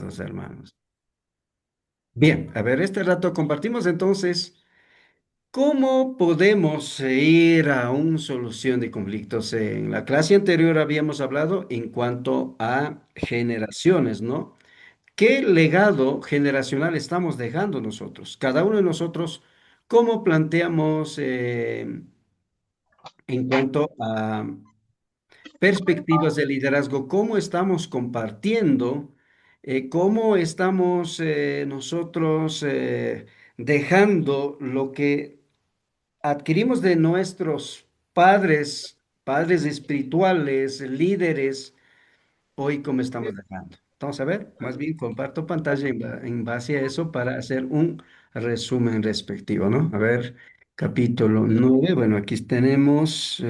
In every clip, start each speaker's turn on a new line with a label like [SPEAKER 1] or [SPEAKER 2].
[SPEAKER 1] estos hermanos. Bien, a ver, este rato compartimos entonces cómo podemos ir a una solución de conflictos. En la clase anterior habíamos hablado en cuanto a generaciones, ¿no? ¿Qué legado generacional estamos dejando nosotros? Cada uno de nosotros, ¿cómo planteamos en cuanto a perspectivas de liderazgo? ¿Cómo estamos compartiendo? ¿Cómo estamos nosotros dejando lo que adquirimos de nuestros padres, padres espirituales, líderes? Hoy, ¿cómo estamos dejando? Vamos a ver, más bien comparto pantalla en base a eso para hacer un resumen respectivo, ¿no? A ver, capítulo 9. Bueno, aquí tenemos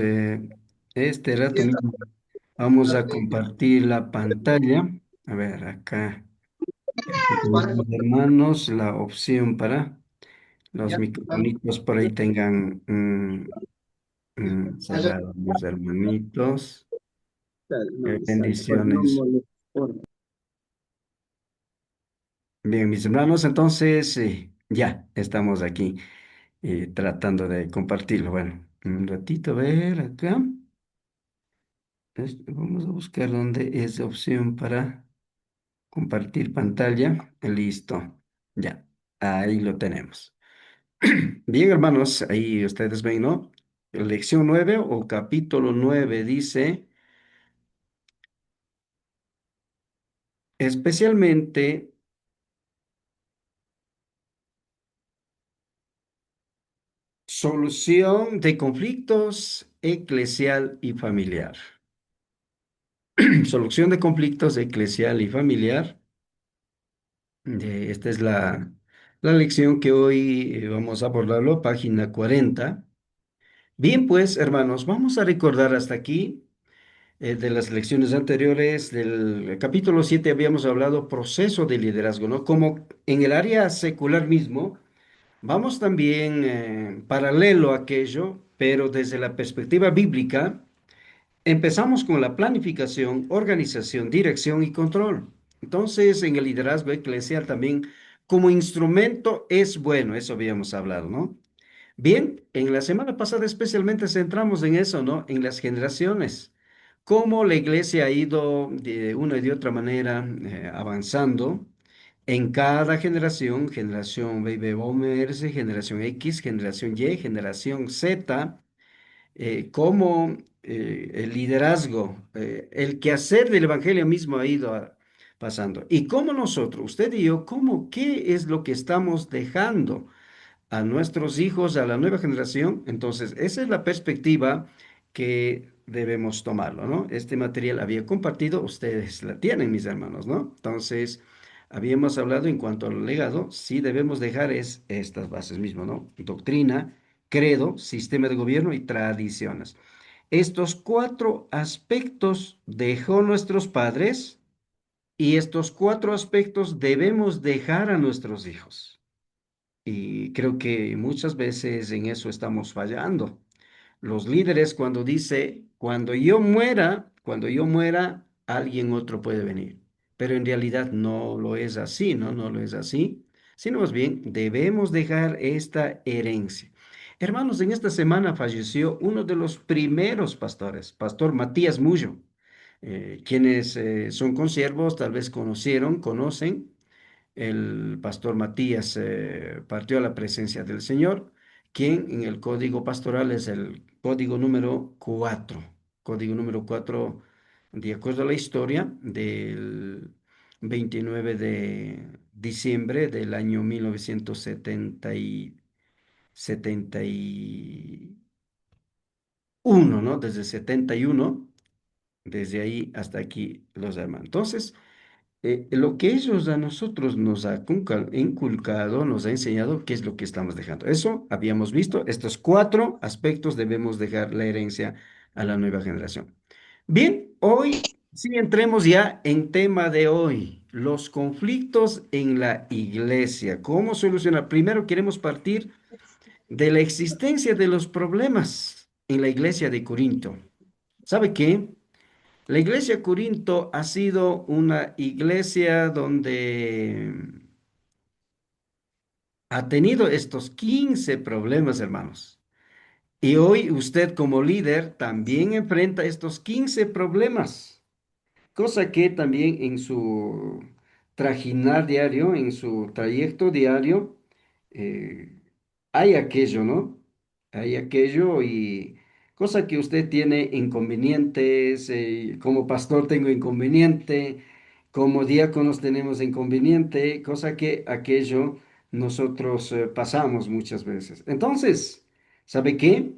[SPEAKER 1] este rato mismo. Vamos a compartir la pantalla. A ver, acá, mis hermanos, la opción para los microfonitos por ahí tengan cerrado, mis hermanitos. Bendiciones. Bien, mis hermanos, entonces ya estamos aquí tratando de compartirlo. Bueno, un ratito, a ver acá. Vamos a buscar dónde es la opción para compartir pantalla. Listo, ya, ahí lo tenemos. Bien, hermanos, ahí ustedes ven, ¿no? Lección 9 o capítulo 9 dice, especialmente solución de conflictos eclesial y familiar. Solución de conflictos eclesial y familiar. Esta es la lección que hoy vamos a abordarlo, página 40. Bien, pues, hermanos, vamos a recordar hasta aquí de las lecciones anteriores. Del capítulo 7 habíamos hablado proceso de liderazgo, ¿no? Como en el área secular mismo, vamos también paralelo a aquello, pero desde la perspectiva bíblica. Empezamos con la planificación, organización, dirección y control. Entonces, en el liderazgo eclesial también, como instrumento es bueno, eso habíamos hablado, ¿no? Bien, en la semana pasada especialmente centramos en eso, ¿no? En las generaciones. Cómo la iglesia ha ido de una y de otra manera avanzando en cada generación, generación Baby Boomers, generación X, generación Y, generación Z, cómo el liderazgo, el quehacer del evangelio mismo ha ido pasando. Y cómo nosotros, usted y yo, qué es lo que estamos dejando a nuestros hijos, a la nueva generación. Entonces, esa es la perspectiva que debemos tomarlo, ¿no? Este material había compartido, ustedes la tienen, mis hermanos, ¿no? Entonces, habíamos hablado en cuanto al legado, sí debemos dejar estas bases mismo, ¿no? Doctrina, credo, sistema de gobierno y tradiciones. Estos cuatro aspectos dejó nuestros padres y estos cuatro aspectos debemos dejar a nuestros hijos. Y creo que muchas veces en eso estamos fallando. Los líderes cuando dice, cuando yo muera, alguien otro puede venir. Pero en realidad no lo es así, ¿no? No lo es así. Sino más bien, debemos dejar esta herencia. Hermanos, en esta semana falleció uno de los primeros pastores, Pastor Matías Mullo. Quienes son consiervos tal vez conocen. El pastor Matías partió a la presencia del Señor, quien en el código pastoral es el código número 4. Código número 4, de acuerdo a la historia, del 29 de diciembre del año 1971, ¿no? Desde 71, desde ahí hasta aquí los hermanos. Entonces, lo que ellos a nosotros nos ha inculcado, nos ha enseñado qué es lo que estamos dejando. Eso habíamos visto, estos cuatro aspectos debemos dejar la herencia a la nueva generación. Bien, hoy sí entremos ya en tema de hoy, los conflictos en la iglesia. ¿Cómo solucionar? Primero queremos partir de la existencia de los problemas en la iglesia de Corinto. ¿Sabe qué? La iglesia Corinto ha sido una iglesia donde ha tenido estos 15 problemas, hermanos. Y hoy usted como líder también enfrenta estos 15 problemas. Cosa que también en su trajinar diario, en su trayecto diario, eh, hay aquello, ¿no? Hay aquello y cosa que usted tiene inconvenientes, como pastor tengo inconveniente, como diáconos tenemos inconveniente, cosa que aquello nosotros pasamos muchas veces. Entonces, ¿sabe qué?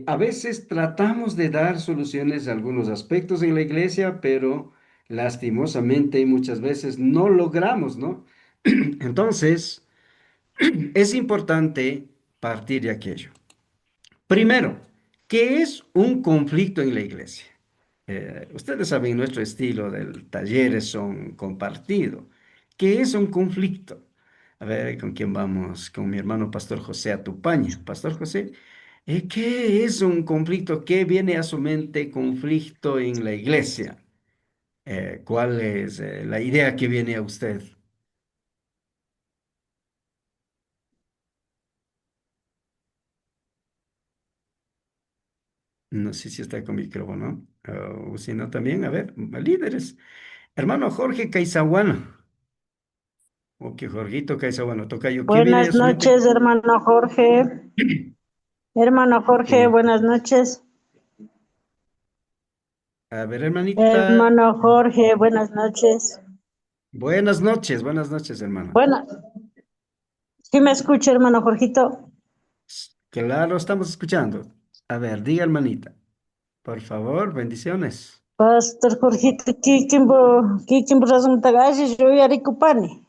[SPEAKER 1] A veces tratamos de dar soluciones a algunos aspectos en la iglesia, pero lastimosamente muchas veces no logramos, ¿no? Entonces, es importante partir de aquello. Primero, ¿qué es un conflicto en la iglesia? Ustedes saben, nuestro estilo del taller es un compartido. ¿Qué es un conflicto? A ver, ¿con quién vamos? Con mi hermano Pastor José Atupaña. Pastor José, ¿qué es un conflicto? ¿Qué viene a su mente conflicto en la iglesia? ¿Cuál es la idea que viene a usted? No sé si está con micrófono. O si no, también, a ver, líderes. Hermano Jorge Caizahuano. O que Jorgito Caizahuano, tocayo. ¿Qué viene a
[SPEAKER 2] Buenas
[SPEAKER 1] su mente?
[SPEAKER 2] noches, hermano Jorge. Hermano Jorge,
[SPEAKER 1] Sí.
[SPEAKER 2] buenas noches.
[SPEAKER 1] A ver, hermanita.
[SPEAKER 2] Hermano Jorge, buenas noches.
[SPEAKER 1] Buenas noches, hermano.
[SPEAKER 2] Bueno, ¿sí me escucha, hermano Jorgito?
[SPEAKER 1] Claro, estamos escuchando. A ver, diga, hermanita. Por favor, bendiciones.
[SPEAKER 2] Pastor Jorgito, ¿qué razón te yo voy a recuparme?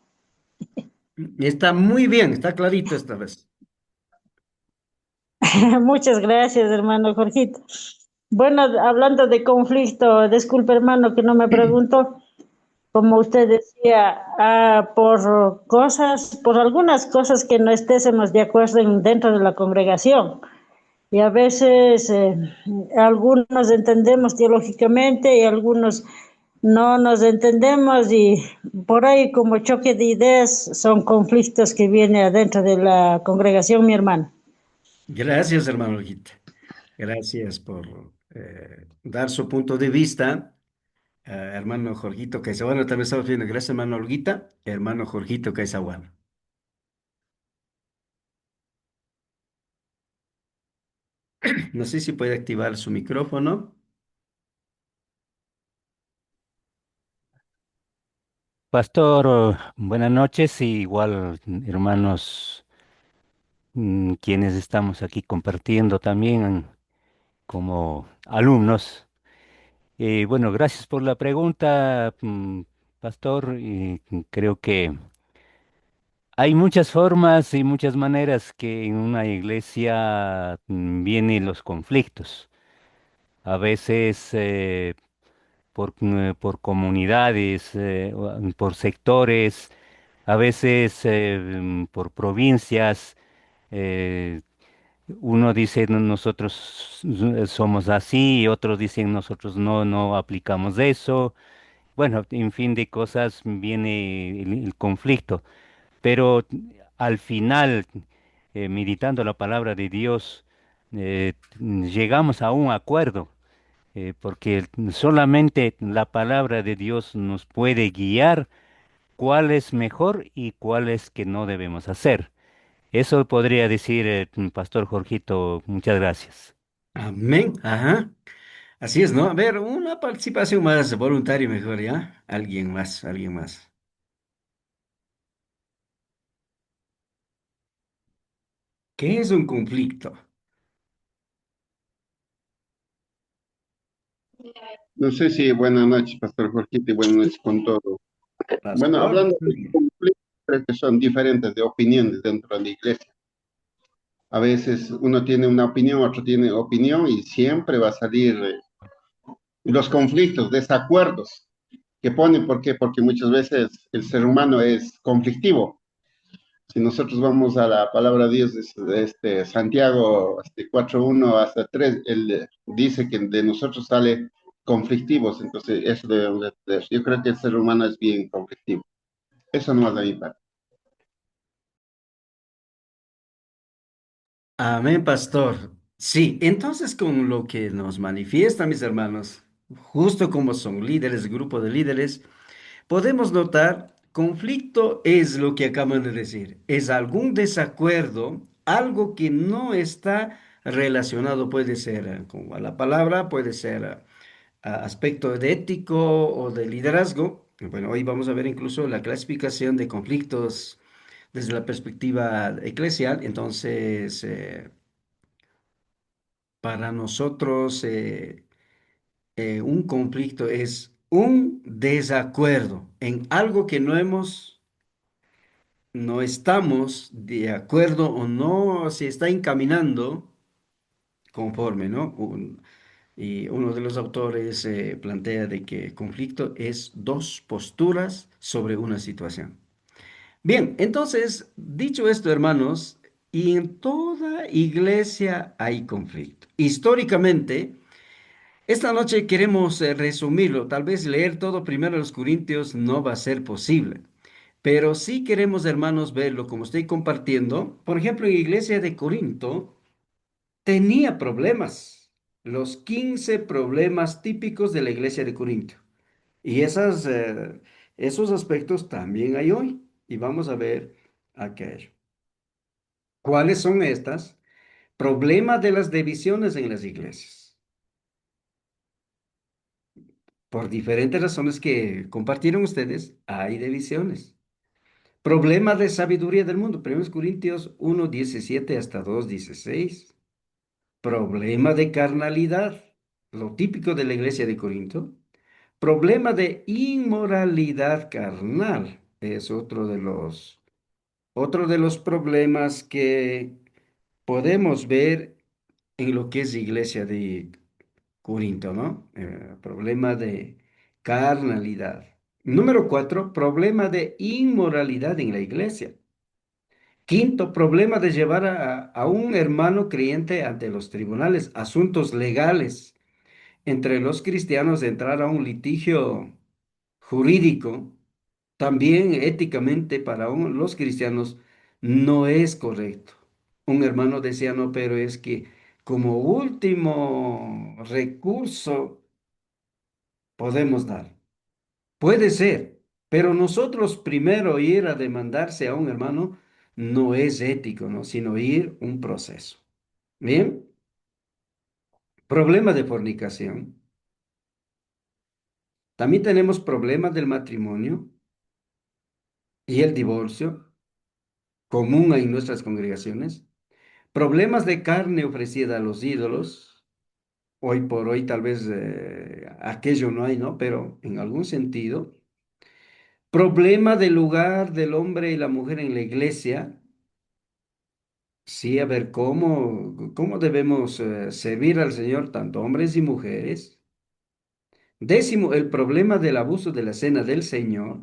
[SPEAKER 1] Está muy bien, está clarito esta vez.
[SPEAKER 2] Muchas gracias, hermano Jorgito. Bueno, hablando de conflicto, disculpe, hermano, que no me pregunto. Como usted decía, por algunas cosas que no estésemos de acuerdo dentro de la congregación. Y a veces algunos entendemos teológicamente y algunos no nos entendemos y por ahí como choque de ideas son conflictos que vienen adentro de la congregación, mi hermano.
[SPEAKER 1] Gracias, hermano Olguita. Gracias por dar su punto de vista. Hermano Jorgito Caizahuano, también estamos viendo. Gracias, hermano Olguita. Hermano Jorgito Caizahuano. No sé si puede activar su micrófono.
[SPEAKER 3] Pastor, buenas noches y igual hermanos quienes estamos aquí compartiendo también como alumnos. Bueno, gracias por la pregunta, Pastor. Y creo que hay muchas formas y muchas maneras que en una iglesia vienen los conflictos. A veces por comunidades, por sectores, a veces por provincias. eh, Uno dice nosotros somos así y otros dicen nosotros no aplicamos eso". Bueno, en fin de cosas viene el conflicto, pero al final, meditando la palabra de Dios, llegamos a un acuerdo, porque solamente la palabra de Dios nos puede guiar cuál es mejor y cuál es que no debemos hacer. Eso podría decir, Pastor Jorgito, muchas gracias.
[SPEAKER 1] Amén. Ajá. Así es, ¿no? A ver, una participación más voluntaria mejor, ¿ya? Alguien más, alguien más. ¿Qué es un conflicto?
[SPEAKER 4] No sé si buenas noches, Pastor Jorgito, y buenas noches con todo. Bueno,
[SPEAKER 1] Pastor.
[SPEAKER 4] hablando de conflictos, creo que son diferentes de opiniones dentro de la iglesia. A veces uno tiene una opinión, otro tiene opinión y siempre va a salir los conflictos, desacuerdos que ponen. ¿Por qué? Porque muchas veces el ser humano es conflictivo. Si nosotros vamos a la palabra de Dios, Santiago 4:1 hasta 3, él dice que de nosotros sale conflictivos, entonces eso debemos de tener. Yo creo que el ser humano es bien conflictivo. Eso no es de mi parte.
[SPEAKER 1] Amén, pastor. Sí, entonces con lo que nos manifiesta, mis hermanos, justo como son líderes, grupo de líderes, podemos notar, conflicto es lo que acaban de decir, es algún desacuerdo, algo que no está relacionado, puede ser con a la palabra, puede ser aspecto de ético o de liderazgo. Bueno, hoy vamos a ver incluso la clasificación de conflictos desde la perspectiva eclesial. Entonces, para nosotros, un conflicto es un desacuerdo en algo que no estamos de acuerdo o no se está encaminando conforme, ¿no? Y uno de los autores plantea de que conflicto es dos posturas sobre una situación. Bien, entonces, dicho esto, hermanos, y en toda iglesia hay conflicto. Históricamente, esta noche queremos resumirlo. Tal vez leer todo primero a los Corintios no va a ser posible. Pero sí queremos, hermanos, verlo como estoy compartiendo. Por ejemplo, en la iglesia de Corinto tenía problemas. Los 15 problemas típicos de la iglesia de Corinto. Y esos aspectos también hay hoy. Y vamos a ver aquello. ¿Cuáles son estas? Problema de las divisiones en las iglesias. Por diferentes razones que compartieron ustedes, hay divisiones. Problema de sabiduría del mundo. 1 Corintios 1:17 hasta 2:16. Problema de carnalidad. Lo típico de la iglesia de Corinto. Problema de inmoralidad carnal. Es otro de los problemas que podemos ver en lo que es iglesia de Corinto, ¿no? Problema de carnalidad. Número 4, problema de inmoralidad en la iglesia. Quinto, problema de llevar a un hermano creyente ante los tribunales, asuntos legales entre los cristianos, de entrar a un litigio jurídico, también éticamente para los cristianos no es correcto. Un hermano decía, no, pero es que como último recurso podemos dar. Puede ser, pero nosotros primero ir a demandarse a un hermano no es ético, ¿no? Sino ir un proceso. Bien, problema de fornicación. También tenemos problemas del matrimonio y el divorcio, común en nuestras congregaciones. Problemas de carne ofrecida a los ídolos. Hoy por hoy tal vez aquello no hay, ¿no? Pero en algún sentido. Problema del lugar del hombre y la mujer en la iglesia. Sí, a ver, ¿cómo debemos servir al Señor, tanto hombres y mujeres? Décimo, el problema del abuso de la cena del Señor.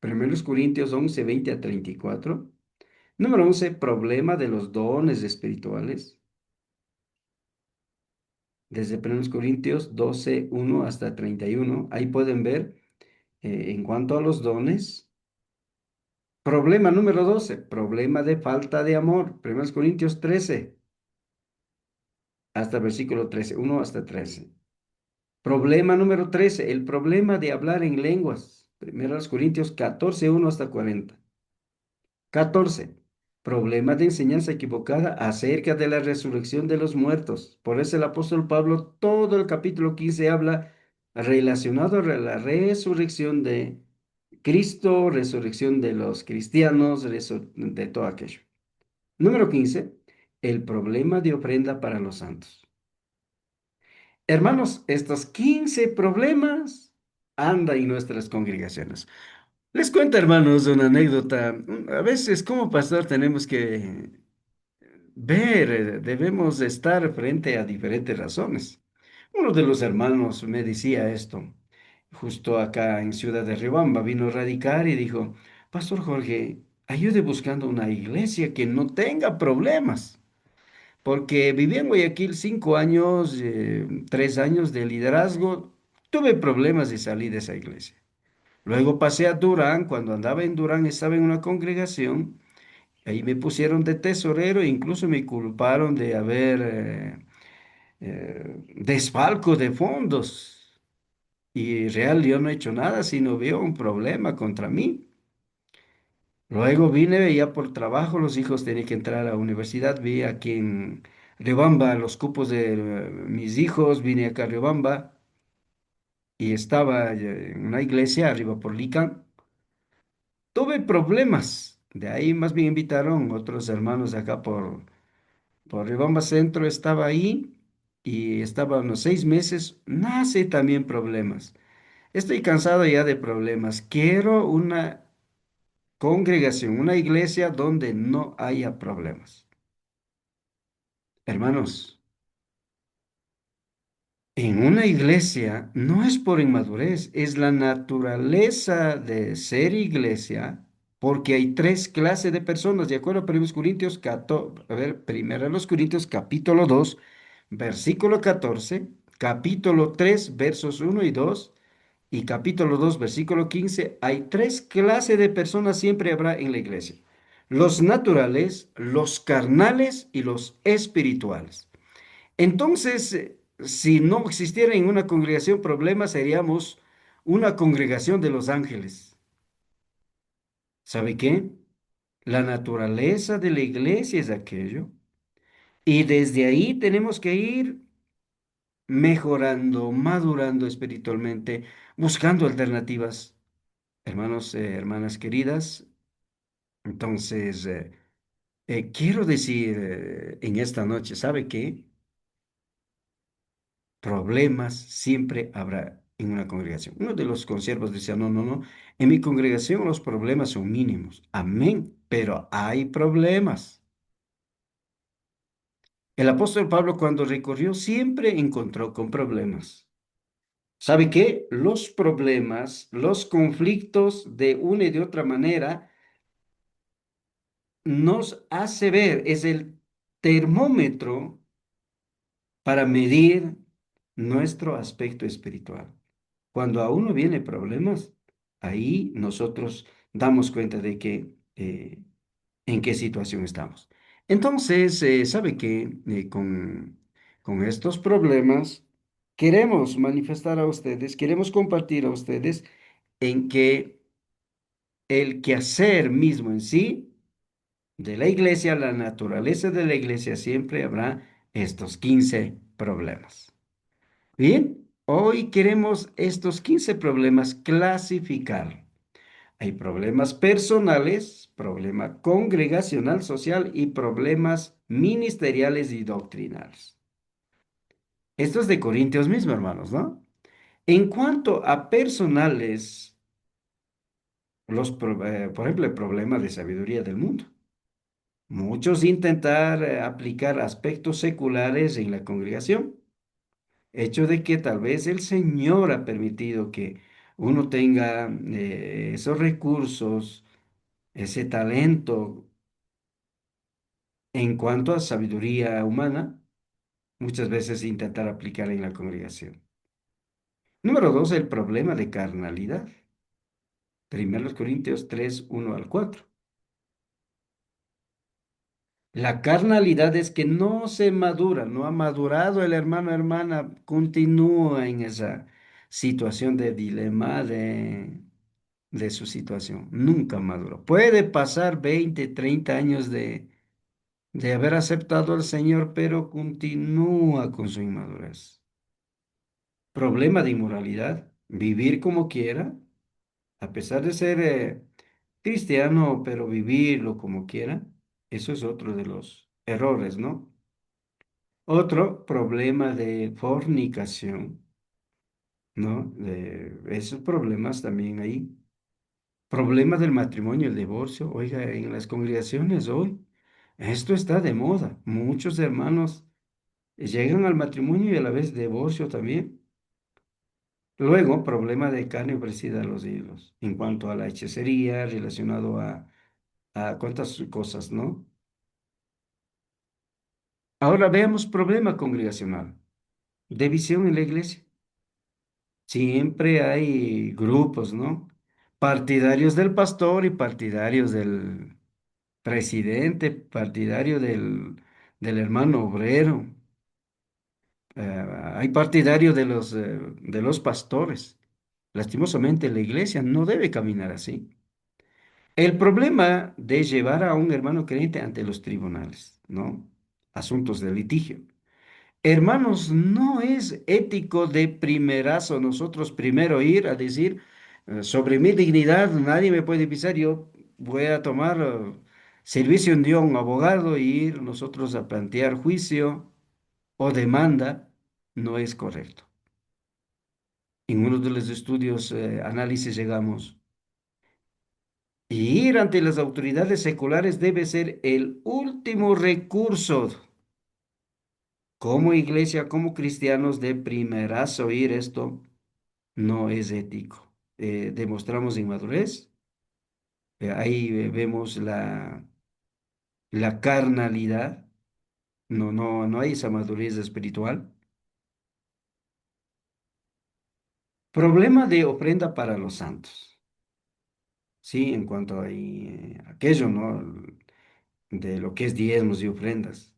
[SPEAKER 1] 1 Corintios 11:20 a 34. Número 11, problema de los dones espirituales. Desde 1 Corintios 12:1 hasta 31. Ahí pueden ver en cuanto a los dones. Problema número 12, problema de falta de amor. 1 Corintios 13 hasta versículo 13, 1 hasta 13. Problema número 13, el problema de hablar en lenguas. 1 Corintios 14:1 hasta 40. 14, problema de enseñanza equivocada acerca de la resurrección de los muertos. Por eso el apóstol Pablo, todo el capítulo 15 habla relacionado a la resurrección de Cristo, resurrección de los cristianos, de todo aquello. Número 15, el problema de ofrenda para los santos. Hermanos, estos 15 problemas andan en nuestras congregaciones. Les cuento, hermanos, una anécdota. A veces como pastor tenemos que ver, debemos estar frente a diferentes razones. Uno de los hermanos me decía esto, justo acá en Ciudad de Riobamba, vino a radicar y dijo, Pastor Jorge, ayude buscando una iglesia que no tenga problemas. porque viví en Guayaquil 5 años, 3 años de liderazgo, tuve problemas de salir de esa iglesia. Luego pasé a Durán, cuando andaba en Durán estaba en una congregación, ahí me pusieron de tesorero e incluso me culparon de haber desfalco de fondos. Y real, yo no he hecho nada, sino veo un problema contra mí. Luego vine ya por trabajo, los hijos tenían que entrar a la universidad, vi aquí en Riobamba los cupos de mis hijos, vine acá a Riobamba y estaba en una iglesia arriba por Licán. Tuve problemas, de ahí más bien invitaron otros hermanos de acá por Riobamba Centro, estaba ahí y estaba unos 6 meses, nace también problemas. Estoy cansado ya de problemas, quiero una congregación, una iglesia donde no haya problemas. Hermanos, en una iglesia no es por inmadurez, es la naturaleza de ser iglesia, porque hay tres clases de personas, de acuerdo a 1 Corintios 14, a ver, 1 Corintios capítulo 2, versículo 14, capítulo 3, versos 1 y 2, y capítulo 2, versículo 15, hay tres clases de personas siempre habrá en la iglesia. Los naturales, los carnales y los espirituales. Entonces, si no existiera en una congregación problema, seríamos una congregación de los ángeles. ¿Sabe qué? La naturaleza de la iglesia es aquello. Y desde ahí tenemos que ir mejorando, madurando espiritualmente, buscando alternativas. Hermanos, hermanas queridas, entonces, quiero decir en esta noche, ¿sabe qué? Problemas siempre habrá en una congregación. Uno de los consiervos decía, no, no, no, en mi congregación los problemas son mínimos. Amén, pero hay problemas. El apóstol Pablo cuando recorrió siempre encontró con problemas. ¿Sabe qué? Los problemas, los conflictos de una y de otra manera nos hace ver, es el termómetro para medir nuestro aspecto espiritual. Cuando a uno viene problemas, ahí nosotros damos cuenta de que en qué situación estamos. Entonces, ¿sabe qué? Con estos problemas queremos manifestar a ustedes, queremos compartir a ustedes en que el quehacer mismo en sí de la iglesia, la naturaleza de la iglesia, siempre habrá estos 15 problemas. Bien, hoy queremos estos 15 problemas clasificar. Hay problemas personales, problema congregacional, social y problemas ministeriales y doctrinales. Esto es de Corintios mismo, hermanos, ¿no? En cuanto a personales, por ejemplo, el problema de sabiduría del mundo. Muchos intentar aplicar aspectos seculares en la congregación. Hecho de que tal vez el Señor ha permitido que uno tenga esos recursos, ese talento en cuanto a sabiduría humana, muchas veces intentar aplicar en la congregación. Número dos, el problema de carnalidad. 1 Corintios 3, 1 al 4. La carnalidad es que no se madura, no ha madurado el hermano, hermana, continúa en esa situación de dilema, de su situación. Nunca maduró. Puede pasar 20, 30 años de haber aceptado al Señor, pero continúa con su inmadurez. Problema de inmoralidad, vivir como quiera, a pesar de ser cristiano, pero vivirlo como quiera, eso es otro de los errores, ¿no? Otro problema de fornicación, ¿no? De esos problemas también ahí. Problema del matrimonio, el divorcio. Oiga, en las congregaciones hoy, esto está de moda. Muchos hermanos llegan al matrimonio y a la vez divorcio también. Luego, problema de carne ofrecida a los ídolos, en cuanto a la hechicería, relacionado a cuántas cosas, ¿no? Ahora veamos problema congregacional, división en la iglesia. Siempre hay grupos, ¿no? Partidarios del pastor y partidarios del presidente, partidario del hermano obrero. Hay partidarios de los pastores. Lastimosamente, la iglesia no debe caminar así. El problema de llevar a un hermano creyente ante los tribunales, ¿no? Asuntos de litigio. Hermanos, no es ético de primerazo nosotros primero ir a decir, sobre mi dignidad nadie me puede pisar, yo voy a tomar servicio de un abogado y ir nosotros a plantear juicio o demanda, no es correcto. En uno de los estudios, análisis llegamos, y ir ante las autoridades seculares debe ser el último recurso. Como iglesia, como cristianos, de primerazo ir esto no es ético. Demostramos inmadurez, ahí vemos la carnalidad, no hay esa madurez espiritual. Problema de ofrenda para los santos, sí, en cuanto a aquello, ¿no? De lo que es diezmos y ofrendas.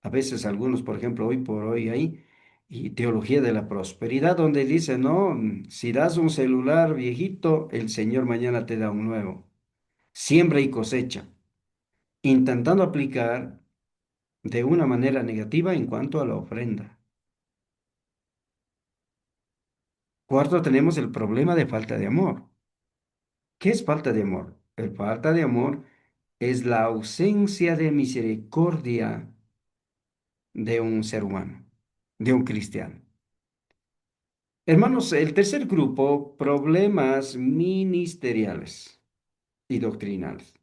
[SPEAKER 1] A veces algunos, por ejemplo, hoy por hoy hay y teología de la prosperidad donde dice, no, si das un celular viejito, el Señor mañana te da un nuevo. Siembra y cosecha, intentando aplicar de una manera negativa en cuanto a la ofrenda. Cuarto, tenemos el problema de falta de amor. ¿Qué es falta de amor? El falta de amor es la ausencia de misericordia de un ser humano, de un cristiano. Hermanos, el tercer grupo, problemas ministeriales y doctrinales.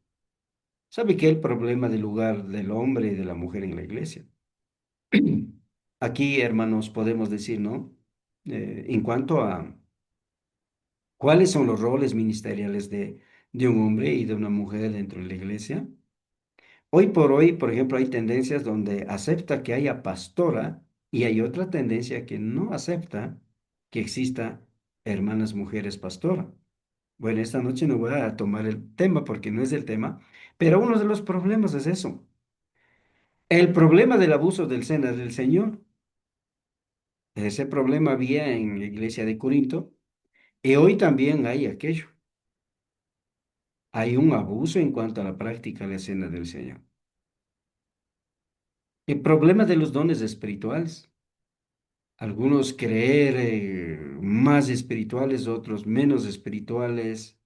[SPEAKER 1] ¿Sabe qué es el problema del lugar del hombre y de la mujer en la iglesia? Aquí, hermanos, podemos decir, ¿no? En cuanto a cuáles son los roles ministeriales de un hombre y de una mujer dentro de la iglesia. Hoy por hoy, por ejemplo, hay tendencias donde acepta que haya pastora y hay otra tendencia que no acepta que exista hermanas mujeres pastora. Bueno, esta noche no voy a tomar el tema porque no es el tema, pero uno de los problemas es eso. El problema del abuso del cena del Señor. Ese problema había en la iglesia de Corinto y hoy también hay aquello. Hay un abuso en cuanto a la práctica de la cena del Señor. El problema de los dones espirituales. Algunos creer más espirituales, otros menos espirituales.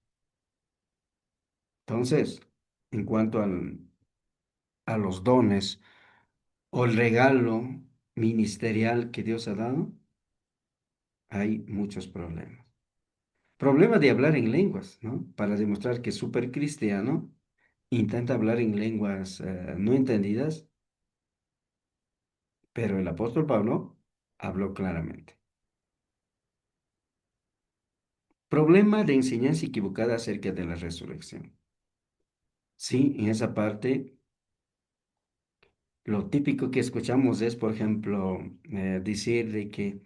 [SPEAKER 1] Entonces, en cuanto a los dones o el regalo ministerial que Dios ha dado, hay muchos problemas. Problema de hablar en lenguas, ¿no? Para demostrar que es súper cristiano, intenta hablar en lenguas no entendidas, pero el apóstol Pablo habló claramente. Problema de enseñanza equivocada acerca de la resurrección. Sí, en esa parte, lo típico que escuchamos es, por ejemplo, decir de que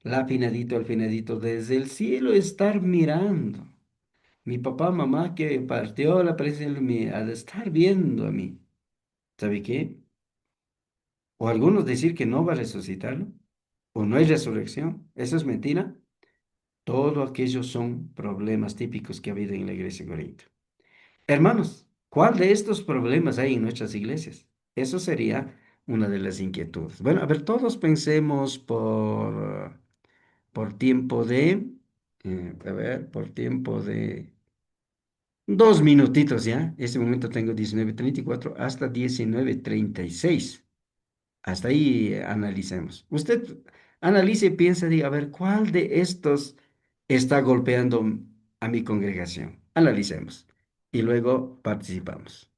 [SPEAKER 1] al finadito, desde el cielo estar mirando. Mi papá, mamá que partió la presencia de mí, ha de estar viendo a mí. ¿Sabe qué? O algunos decir que no va a resucitarlo, o no hay resurrección. Eso es mentira. Todo aquellos son problemas típicos que ha habido en la iglesia de Corinto. Hermanos, ¿cuál de estos problemas hay en nuestras iglesias? Eso sería una de las inquietudes. Bueno, a ver, todos pensemos por tiempo por tiempo de 2 minutitos ya. Este momento tengo 19:34 hasta 19:36. Hasta ahí analicemos. Usted analice y piensa, diga, a ver, ¿cuál de estos está golpeando a mi congregación? Analicemos y luego participamos.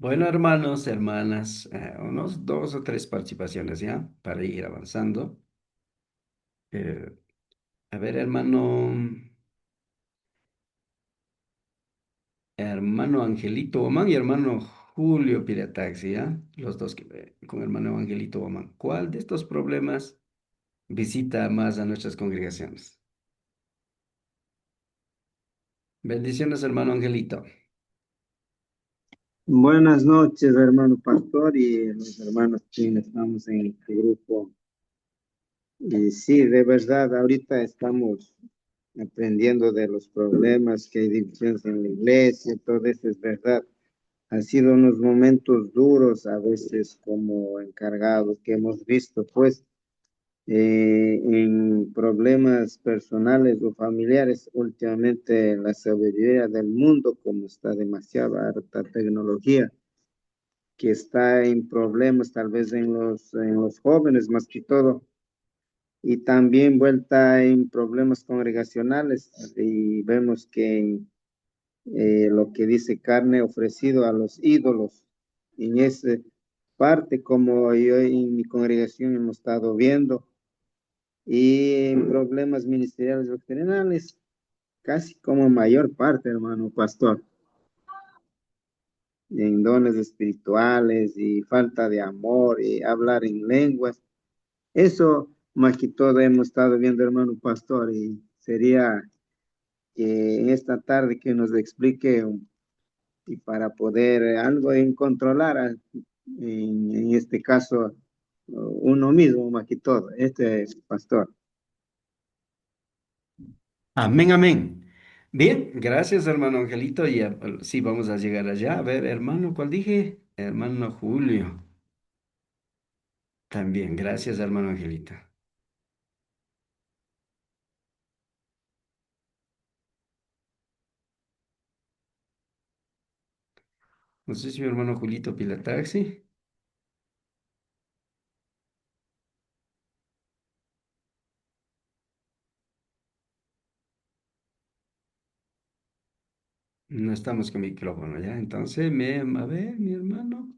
[SPEAKER 1] Bueno, hermanos, hermanas, unos dos o tres participaciones ya para ir avanzando. Eh, a ver, hermano Angelito Bomán y hermano Julio Pirataxi, ¿ya? Los dos con hermano Angelito Bomán. ¿Cuál de estos problemas visita más a nuestras congregaciones? Bendiciones, hermano Angelito.
[SPEAKER 5] Buenas noches, hermano pastor y los hermanos que estamos en este grupo. Y sí, de verdad, ahorita estamos aprendiendo de los problemas que hay divisiones en la iglesia, todo eso es verdad. Han sido unos momentos duros a veces como encargados que hemos visto, pues, en problemas personales o familiares. Últimamente la sabiduría del mundo, como está demasiado harta tecnología, que está en problemas tal vez en los jóvenes más que todo, y también vuelta en problemas congregacionales, y vemos que lo que dice carne ofrecido a los ídolos, en esa parte como yo en mi congregación hemos estado viendo, y en problemas ministeriales doctrinales, casi como mayor parte, hermano pastor, en dones espirituales y falta de amor y hablar en lenguas. Eso más que todo hemos estado viendo, hermano pastor, y sería que en esta tarde que nos explique y para poder algo en controlar, en este caso, uno mismo más que todo, este pastor.
[SPEAKER 1] Amén, amén. Bien, gracias, hermano Angelito. Y sí, vamos a llegar allá. A ver, hermano, ¿cuál dije? Hermano Julio. También, gracias, hermano Angelito. No sé si mi hermano Julito pila taxi. No estamos con micrófono ya. Entonces, a ver, mi hermano.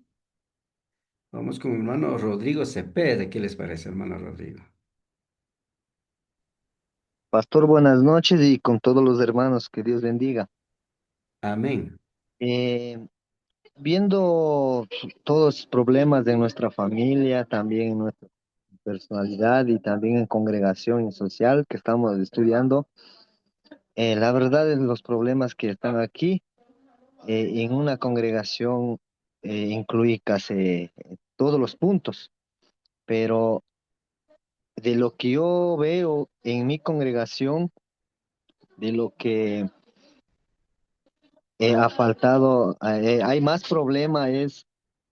[SPEAKER 1] Vamos con mi hermano Rodrigo Cepeda. ¿Qué les parece, hermano Rodrigo?
[SPEAKER 6] Pastor, buenas noches y con todos los hermanos, que Dios bendiga.
[SPEAKER 1] Amén.
[SPEAKER 6] Eh, Viendo todos los problemas de nuestra familia, también en nuestra personalidad y también en congregación y social que estamos estudiando, la verdad es los problemas que están aquí en una congregación incluye casi todos los puntos, pero de lo que yo veo en mi congregación, de lo que ha faltado, hay más problema es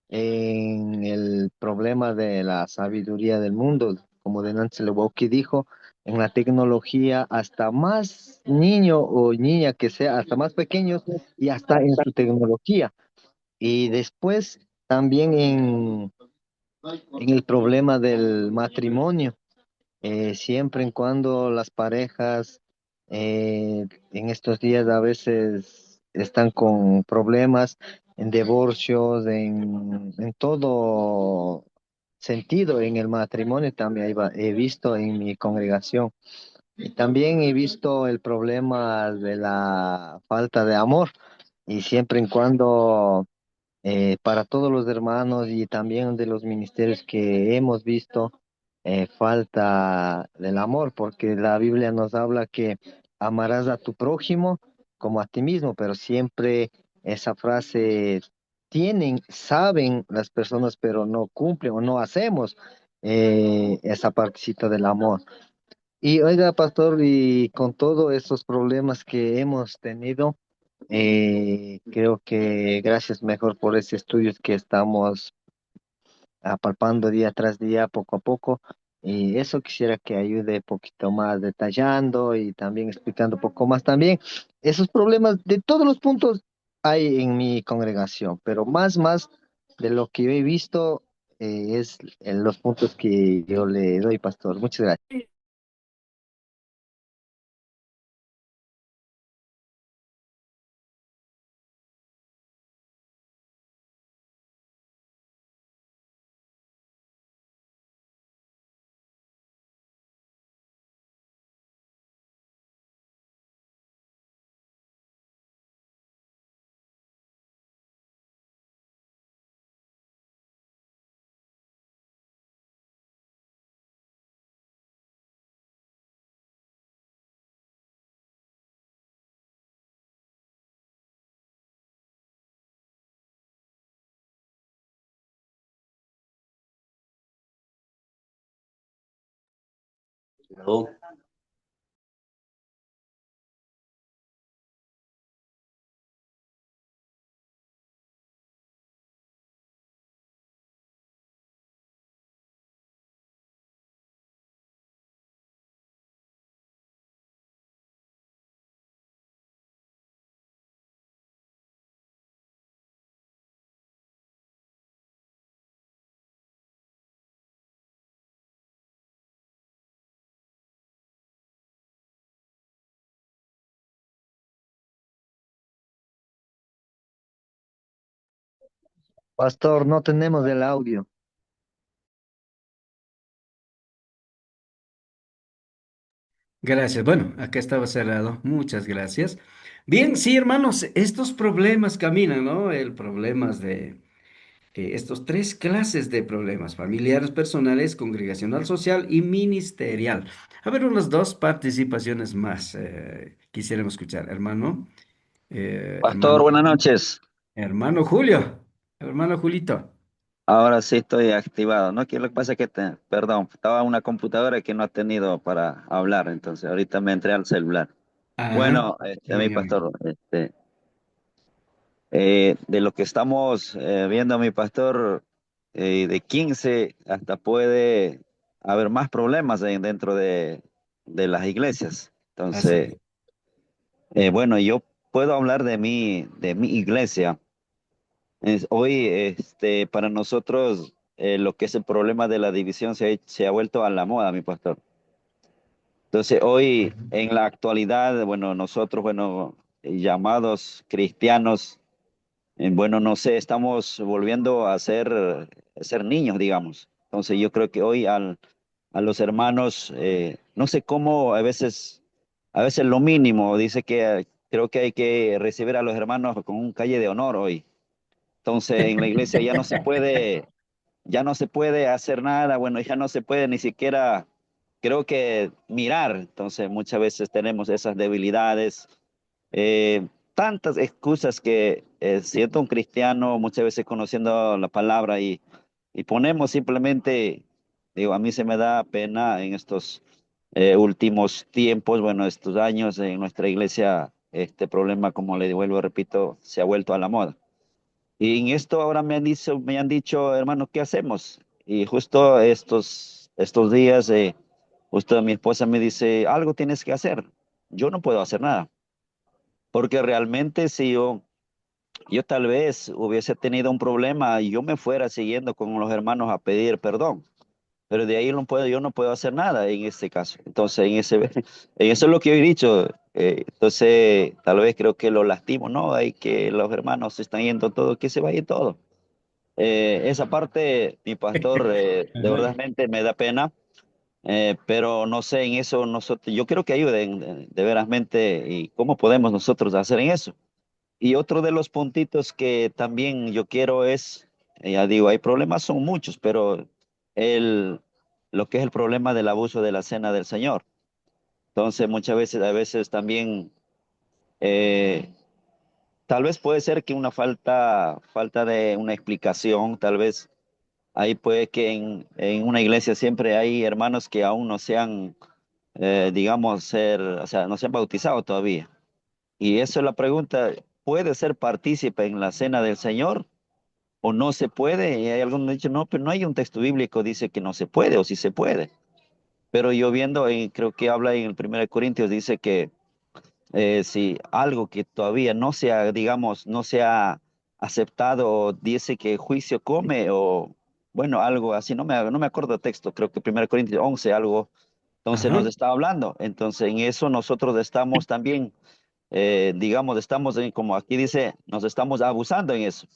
[SPEAKER 6] en el problema de la sabiduría del mundo, como de Nancy Lewocki dijo, en la tecnología, hasta más niño o niña que sea, hasta más pequeños y hasta en su tecnología. Y después también en el problema del matrimonio, siempre en cuando las parejas en estos días a veces están con problemas, en divorcios, en todo sentido, en el matrimonio también he visto en mi congregación. Y también he visto el problema de la falta de amor y siempre en cuando para todos los hermanos y también de los ministerios que hemos visto, falta del amor, porque la Biblia nos habla que amarás a tu prójimo como a ti mismo, pero siempre esa frase saben las personas, pero no cumplen o no hacemos esa partecita del amor. Y oiga, pastor, y con todos esos problemas que hemos tenido, creo que gracias mejor por ese estudios que estamos apalpando día tras día, poco a poco. Y eso quisiera que ayude un poquito más detallando y también explicando un poco más también. Esos problemas de todos los puntos hay en mi congregación, pero más de lo que yo he visto es en los puntos que yo le doy, pastor. Muchas gracias.
[SPEAKER 7] Aló.
[SPEAKER 6] Pastor, no tenemos el audio.
[SPEAKER 1] Gracias. Bueno, acá estaba cerrado. Muchas gracias. Bien, sí, hermanos, estos problemas caminan, ¿no? El problemas de estos tres clases de problemas: familiares, personales, congregacional, social y ministerial. A ver, unas dos participaciones más quisiéramos escuchar, hermano.
[SPEAKER 8] Pastor,
[SPEAKER 1] Hermano,
[SPEAKER 8] buenas noches.
[SPEAKER 1] hermano Julio, hermano Julito.
[SPEAKER 8] Ahora sí estoy activado, ¿no? Que lo que pasa es que, perdón, estaba una computadora que no ha tenido para hablar, entonces ahorita me entré al celular.
[SPEAKER 1] Ah,
[SPEAKER 8] Bueno, mi
[SPEAKER 1] dígame.
[SPEAKER 8] pastor, de lo que estamos viendo, mi pastor, de 15 hasta puede haber más problemas dentro de las iglesias.
[SPEAKER 1] Así
[SPEAKER 8] Entonces,
[SPEAKER 1] es.
[SPEAKER 8] bueno, yo puedo hablar de mi iglesia. Hoy, para nosotros, lo que es el problema de la división se ha vuelto a la moda, mi pastor. Entonces, hoy, en la actualidad, bueno, nosotros, bueno, llamados cristianos, bueno, no sé, estamos volviendo a ser niños, digamos. Entonces, yo creo que hoy a los hermanos, no sé cómo, a veces lo mínimo, dice que creo que hay que recibir a los hermanos con un calle de honor hoy. Entonces, en la iglesia ya no se puede hacer nada, bueno, ya no se puede ni siquiera, creo que mirar. Entonces, muchas veces tenemos esas debilidades, tantas excusas que siendo un cristiano, muchas veces conociendo la palabra y ponemos simplemente, digo, a mí se me da pena en estos últimos tiempos, bueno, estos años en nuestra iglesia, este problema, como le vuelvo, repito, se ha vuelto a la moda. Y en esto ahora me han dicho, hermano, ¿qué hacemos? Y justo estos días, justo mi esposa me dice, algo tienes que hacer. Yo no puedo hacer nada, porque realmente si yo tal vez hubiese tenido un problema y yo me fuera siguiendo con los hermanos a pedir perdón, pero de ahí no puedo, yo no puedo hacer nada en este caso. Entonces, en eso es lo que yo he dicho. Entonces, tal vez creo que lo lastimo, ¿no? Hay que los hermanos se están yendo todo, que se vaya todo. Esa parte, mi pastor, de
[SPEAKER 1] Ajá.
[SPEAKER 8] verdadmente me da pena, pero no sé, en eso nosotros, yo quiero que ayuden de verasmente y cómo podemos nosotros hacer en eso. Y otro de los puntitos que también yo quiero es, ya digo, hay problemas, son muchos, pero el, lo que es el problema del abuso de la cena del Señor. Entonces, muchas veces, a veces también, eh, tal vez puede ser que una falta de una explicación, tal vez. Ahí puede que en una iglesia siempre hay hermanos que aún no se han, digamos, o sea, no se han bautizado todavía. Y eso es la pregunta, ¿puede ser partícipe en la cena del Señor o no se puede? Y hay algunos que dicen, no, pero no hay un texto bíblico que dice que no se puede o sí se puede. Pero yo viendo, creo que habla en el 1 Corintios, dice que si algo que todavía no se ha, digamos, no se ha aceptado, o dice que juicio come, o bueno, algo así, no me acuerdo el texto, creo que 1 Corintios 11 algo, entonces nos
[SPEAKER 1] Ajá.
[SPEAKER 8] está hablando, entonces en eso nosotros estamos también, digamos, estamos como aquí dice, nos estamos abusando en eso.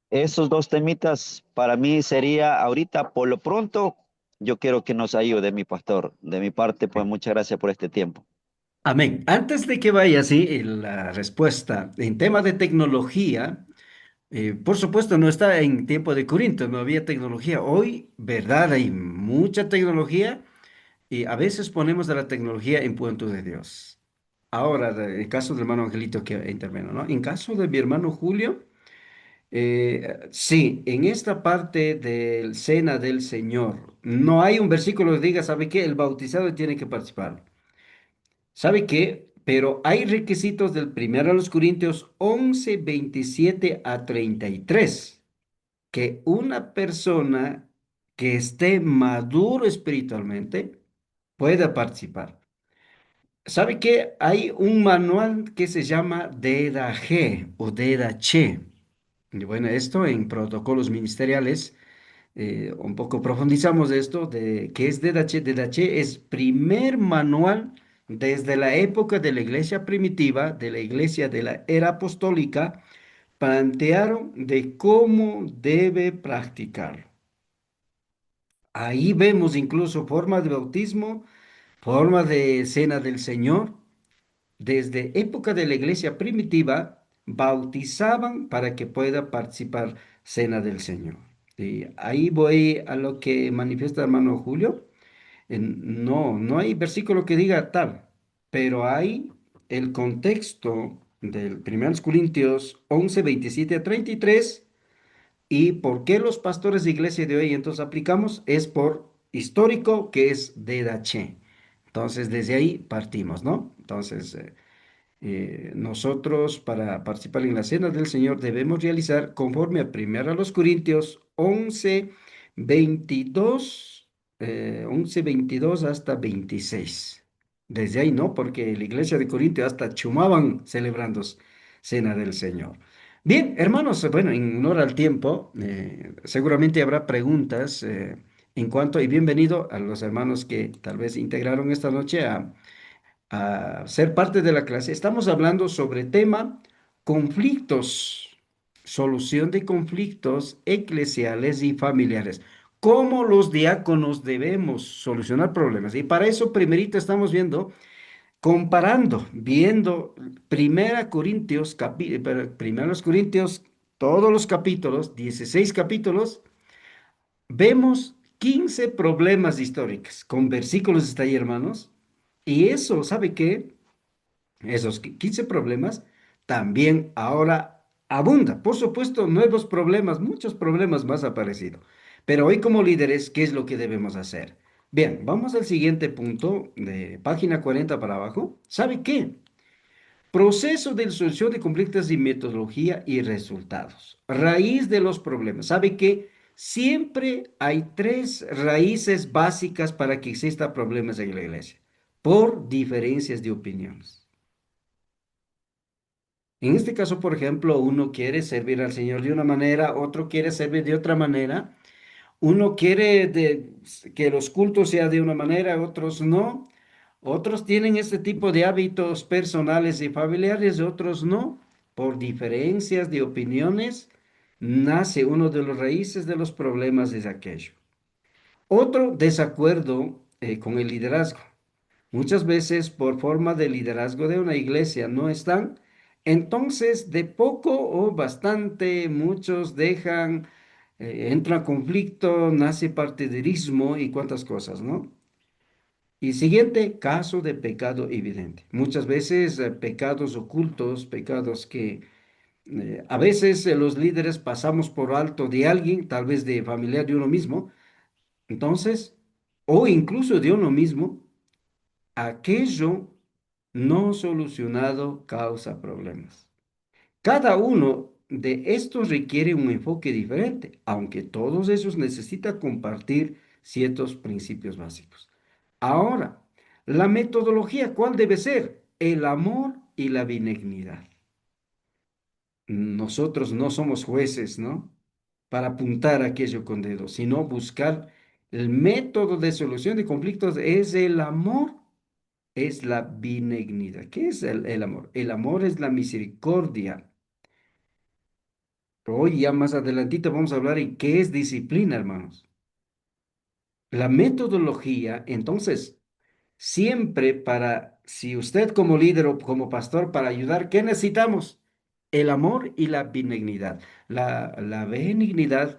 [SPEAKER 8] Esos dos temitas para mí sería ahorita, por lo pronto, yo quiero que nos ayude mi pastor. De mi parte, pues muchas gracias por este tiempo.
[SPEAKER 1] Amén. Antes de que vaya así, la respuesta en tema de tecnología, por supuesto, no está en tiempo de Corinto, no había tecnología. Hoy, verdad, hay mucha tecnología y a veces ponemos a la tecnología en punto de Dios. Ahora, en el caso del hermano Angelito que intervino, ¿no? En caso de mi hermano Julio. Sí, en esta parte del Cena del Señor, no hay un versículo que diga, ¿sabe qué? El bautizado tiene que participar. ¿Sabe qué? Pero hay requisitos del primero a los Corintios 11 27 a 33 que una persona que esté maduro espiritualmente pueda participar. ¿Sabe qué? Hay un manual que se llama DEDAG o DEDACHE. Y bueno, esto en protocolos ministeriales, un poco profundizamos de esto, de qué es DEDACHE. DEDACHE es primer manual desde la época de la iglesia primitiva, de la iglesia de la era apostólica, plantearon de cómo debe practicarlo. Ahí vemos incluso formas de bautismo, formas de cena del Señor. Desde época de la iglesia primitiva, bautizaban para que pueda participar cena del Señor. Y ahí voy a lo que manifiesta hermano Julio. No, no hay versículo que diga tal, pero hay el contexto del 1 Corintios 11 27 a 33. ¿Y por qué los pastores de iglesia de hoy entonces aplicamos? Es por histórico, que es de Daché. Entonces, desde ahí partimos, ¿no? Entonces, nosotros para participar en la cena del Señor debemos realizar conforme a 1 Corintios 11 22 11, 22 hasta 26. Desde ahí, ¿no? Porque la iglesia de Corintios hasta chumaban celebrando cena del Señor. Bien, hermanos, bueno, en honor al tiempo, seguramente habrá preguntas en cuanto, y bienvenido a los hermanos que tal vez integraron esta noche a ser parte de la clase. Estamos hablando sobre tema conflictos, solución de conflictos eclesiales y familiares. ¿Cómo los diáconos debemos solucionar problemas? Y para eso, primerito estamos viendo, comparando, viendo Primeros Corintios, todos los capítulos, 16 capítulos, vemos 15 problemas históricos, con versículos está ahí, hermanos. Y eso, ¿sabe qué? Esos 15 problemas también ahora abunda. Por supuesto, nuevos problemas, muchos problemas más han aparecido. Pero hoy como líderes, ¿qué es lo que debemos hacer? Bien, vamos al siguiente punto de página 40 para abajo. ¿Sabe qué? Proceso de solución de conflictos y metodología y resultados. Raíz de los problemas. ¿Sabe qué? Siempre hay tres raíces básicas para que exista problemas en la iglesia. Por diferencias de opiniones. En este caso, por ejemplo, uno quiere servir al Señor de una manera, otro quiere servir de otra manera, uno quiere que los cultos sean de una manera, otros no, otros tienen este tipo de hábitos personales y familiares, otros no. Por diferencias de opiniones, nace uno de los raíces de los problemas de aquello. Otro desacuerdo con el liderazgo. Muchas veces por forma de liderazgo de una iglesia no están, entonces de poco o bastante muchos dejan, entra conflicto, nace partidarismo y cuantas cosas, ¿no? Y siguiente, caso de pecado evidente. Muchas veces pecados ocultos, pecados que a veces los líderes pasamos por alto de alguien, tal vez de familiar de uno mismo, entonces, o incluso de uno mismo, aquello no solucionado causa problemas. Cada uno de estos requiere un enfoque diferente, aunque todos esos necesitan compartir ciertos principios básicos. Ahora, la metodología, ¿cuál debe ser? El amor y la benignidad. Nosotros no somos jueces, ¿no? Para apuntar aquello con dedo, sino buscar el método de solución de conflictos es el amor, es la benignidad. ¿Qué es el amor? El amor es la misericordia. Hoy ya más adelantito vamos a hablar en qué es disciplina, hermanos. La metodología, entonces, siempre para, si usted como líder o como pastor para ayudar, ¿qué necesitamos? El amor y la benignidad. La benignidad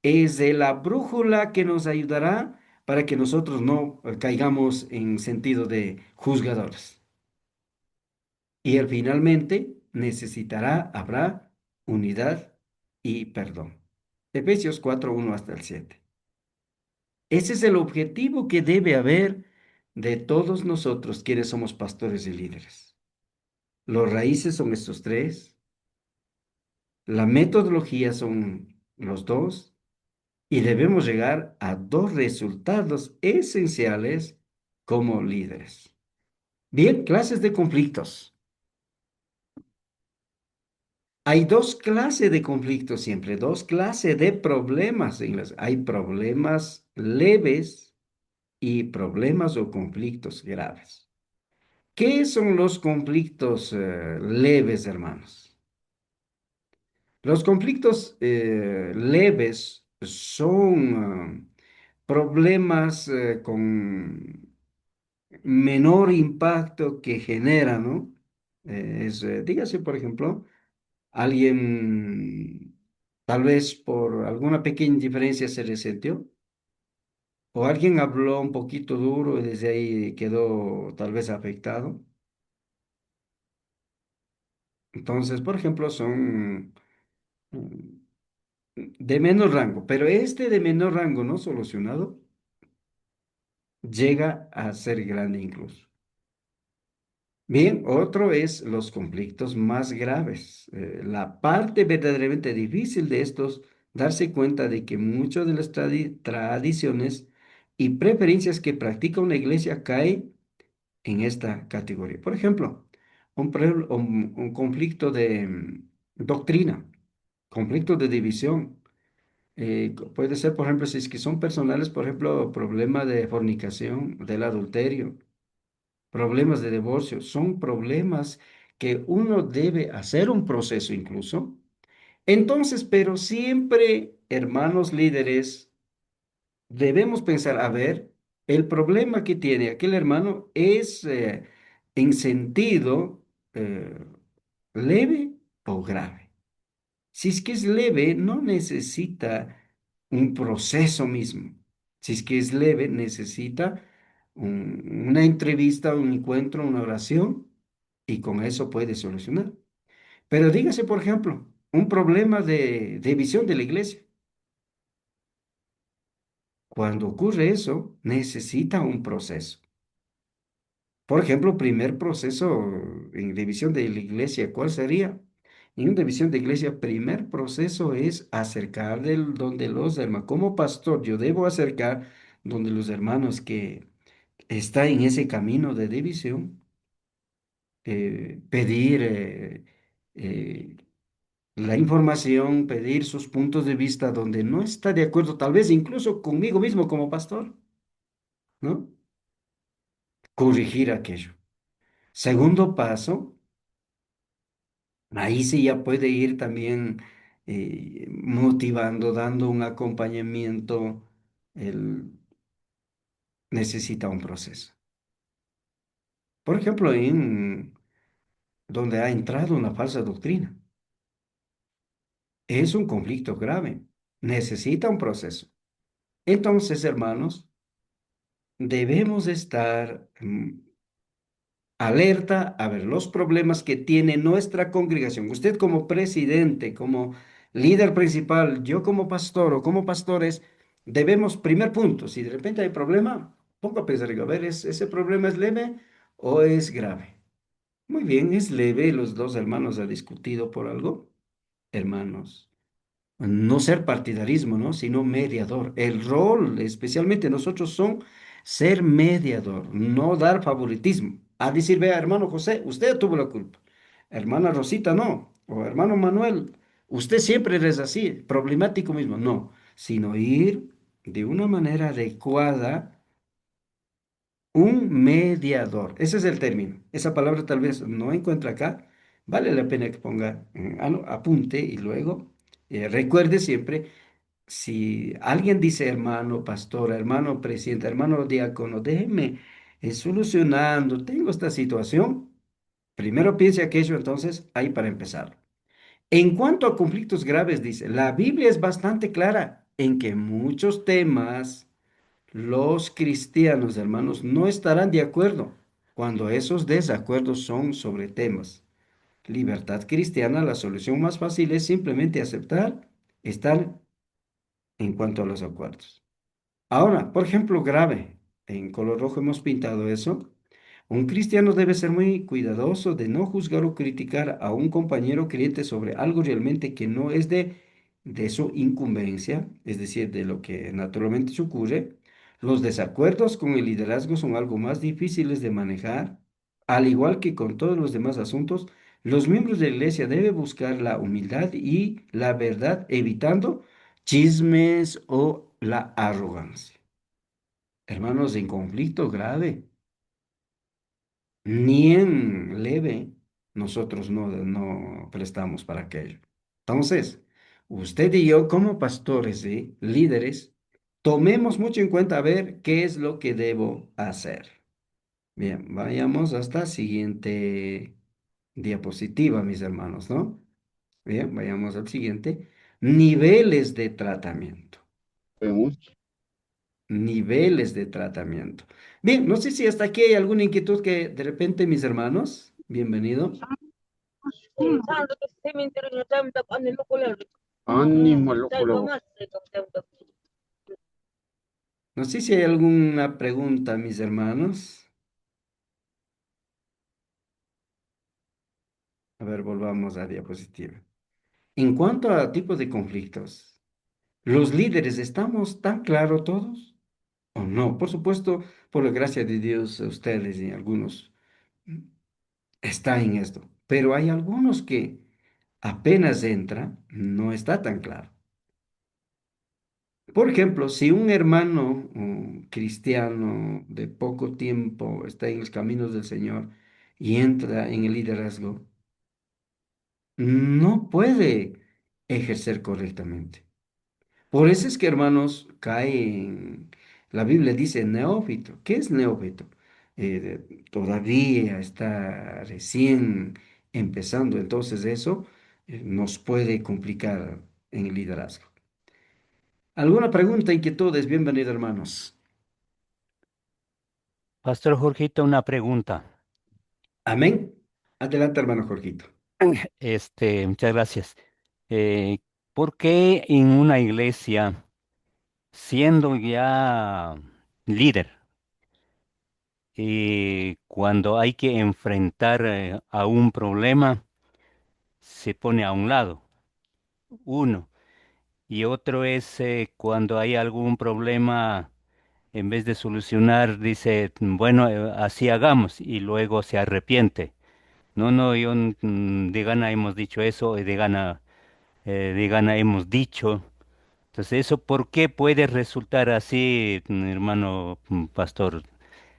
[SPEAKER 1] es de la brújula que nos ayudará para que nosotros no caigamos en sentido de juzgadores. Y él finalmente habrá unidad y perdón. Efesios 4, 1 hasta el 7. Ese es el objetivo que debe haber de todos nosotros quienes somos pastores y líderes. Los raíces son estos tres, la metodología son los dos, y debemos llegar a dos resultados esenciales como líderes. Bien, clases de conflictos. Hay dos clases de conflictos siempre, dos clases de problemas. Hay problemas leves y problemas o conflictos graves. ¿Qué son los conflictos leves, hermanos? Los conflictos leves son problemas con menor impacto que genera, ¿no? Dígase, por ejemplo, alguien tal vez por alguna pequeña diferencia se resentió, o alguien habló un poquito duro y desde ahí quedó tal vez afectado. Entonces, por ejemplo, son de menor rango, pero este de menor rango no solucionado llega a ser grande incluso. Bien, otro es los conflictos más graves. La parte verdaderamente difícil de estos, darse cuenta de que muchas de las tradiciones y preferencias que practica una iglesia caen en esta categoría. Por ejemplo, un conflicto de doctrina, conflicto de división. Puede ser, por ejemplo, si es que son personales, por ejemplo, problema de fornicación, del adulterio, problemas de divorcio, son problemas que uno debe hacer un proceso incluso. Entonces, pero siempre, hermanos líderes, debemos pensar, a ver, el problema que tiene aquel hermano es en sentido eh, leve o grave. Si es que es leve, no necesita un proceso mismo. Si es que es leve, necesita una entrevista, un encuentro, una oración, y con eso puede solucionar. Pero dígase, por ejemplo, un problema de visión de la iglesia. Cuando ocurre eso, necesita un proceso. Por ejemplo, primer proceso en división de la iglesia, ¿cuál sería? En una división de iglesia, primer proceso es acercar donde los hermanos, como pastor, yo debo acercar donde los hermanos que están en ese camino de división, pedir eh, la información, pedir sus puntos de vista donde no está de acuerdo, tal vez incluso conmigo mismo como pastor, ¿no? Corregir aquello. Segundo paso. Ahí sí ya puede ir también motivando, dando un acompañamiento. Él necesita un proceso. Por ejemplo, en donde ha entrado una falsa doctrina. Es un conflicto grave. Necesita un proceso. Entonces, hermanos, debemos estar alerta a ver los problemas que tiene nuestra congregación. Usted como presidente, como líder principal, yo como pastor o como pastores, debemos, primer punto, si de repente hay problema, pongo a pensar, a ver, ¿ese problema es leve o es grave? Muy bien, es leve, los dos hermanos han discutido por algo, hermanos. No ser partidarismo, ¿no? Sino mediador. El rol, especialmente nosotros, son ser mediador, no dar favoritismo. A decir, vea, hermano José, usted tuvo la culpa. Hermana Rosita, no. O hermano Manuel, usted siempre es así, problemático mismo. No, sino ir de una manera adecuada, un mediador. Ese es el término. Esa palabra tal vez no encuentra acá. Vale la pena que ponga, no, apunte y luego recuerde siempre si alguien dice hermano pastor, hermano presidente, hermano diácono, déjeme solucionando, tengo esta situación, primero piense aquello, entonces ahí para empezar. En cuanto a conflictos graves, dice, la Biblia es bastante clara en que muchos temas los cristianos, hermanos, no estarán de acuerdo cuando esos desacuerdos son sobre temas. Libertad cristiana, la solución más fácil es simplemente aceptar están en cuanto a los acuerdos. Ahora, por ejemplo, grave, en color rojo hemos pintado eso. Un cristiano debe ser muy cuidadoso de no juzgar o criticar a un compañero creyente sobre algo realmente que no es de su incumbencia, es decir, de lo que naturalmente se ocurre. Los desacuerdos con el liderazgo son algo más difíciles de manejar. Al igual que con todos los demás asuntos, los miembros de la iglesia deben buscar la humildad y la verdad, evitando chismes o la arrogancia. Hermanos, en conflicto grave, ni en leve, nosotros no prestamos para aquello. Entonces, usted y yo, como pastores y líderes, tomemos mucho en cuenta a ver qué es lo que debo hacer. Bien, vayamos hasta siguiente diapositiva, mis hermanos, ¿no? Bien, vayamos al siguiente. Niveles de tratamiento.
[SPEAKER 4] Vemos.
[SPEAKER 1] Niveles de tratamiento. Bien, no sé si hasta aquí hay alguna inquietud que de repente, mis hermanos, bienvenido.
[SPEAKER 4] Ánimo, loco.
[SPEAKER 1] No sé si hay alguna pregunta, mis hermanos. A ver, volvamos a diapositiva. En cuanto a tipos de conflictos, ¿los líderes estamos tan claros todos o no? Por supuesto, por la gracia de Dios, ustedes y algunos están en esto, pero hay algunos que apenas entra, no está tan claro. Por ejemplo, si un hermano cristiano de poco tiempo está en los caminos del Señor y entra en el liderazgo, no puede ejercer correctamente. Por eso es que, hermanos, la Biblia dice neófito. ¿Qué es neófito? Todavía está recién empezando, entonces eso nos puede complicar en el liderazgo. ¿Alguna pregunta, inquietudes? Bienvenido, hermanos.
[SPEAKER 3] Pastor Jorgito, una pregunta.
[SPEAKER 1] Amén. Adelante, hermano Jorgito.
[SPEAKER 3] Muchas gracias. Eh, ¿Por qué en una iglesia, siendo ya líder, y cuando hay que enfrentar a un problema, se pone a un lado? Uno. Y otro es cuando hay algún problema, en vez de solucionar, dice, bueno, así hagamos, y luego se arrepiente. No, no, de gana hemos dicho eso, y de gana hemos dicho. Entonces, ¿eso por qué puede resultar así, hermano pastor?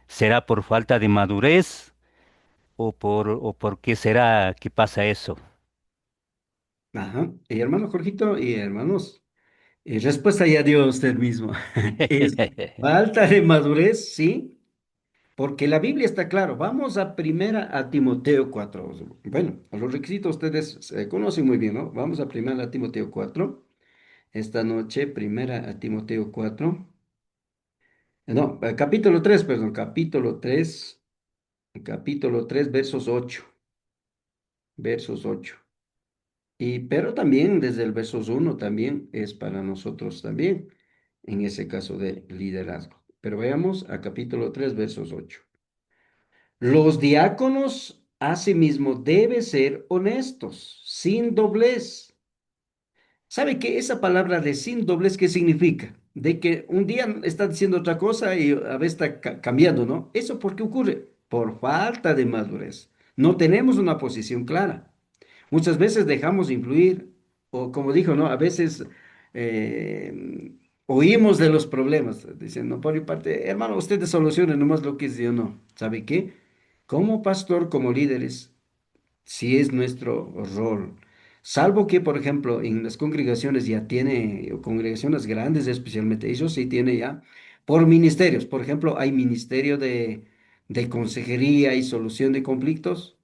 [SPEAKER 3] ¿Será por falta de madurez o por qué será que pasa eso?
[SPEAKER 1] Ajá. Y hermano Jorgito y hermanos, respuesta ya dio usted mismo. Es falta de madurez, sí. Porque la Biblia está claro. Vamos a primera a Timoteo 4. Bueno, a los requisitos ustedes se conocen muy bien, ¿no? Vamos a primera a Timoteo 4. Esta noche, primera a Timoteo 4. No, capítulo 3, perdón, capítulo 3, versos 8. Versos 8. Pero también desde el versos 1 también es para nosotros también, en ese caso de liderazgo. Pero veamos a capítulo 3, versos 8. Los diáconos, asimismo, deben ser honestos, sin doblez. ¿Sabe qué? Esa palabra de sin doblez, ¿qué significa? De que un día está diciendo otra cosa y a veces está cambiando, ¿no? ¿Eso por qué ocurre? Por falta de madurez. No tenemos una posición clara. Muchas veces dejamos influir, o como dijo, ¿no? A veces oímos de los problemas, diciendo, por mi parte, hermano, ustedes solucionen nomás lo que es yo no. ¿Sabe qué? Como pastor, como líderes, si es nuestro rol. Salvo que, por ejemplo, en las congregaciones ya tiene, o congregaciones grandes especialmente, eso sí tiene ya, por ministerios. Por ejemplo, hay ministerio de consejería y solución de conflictos.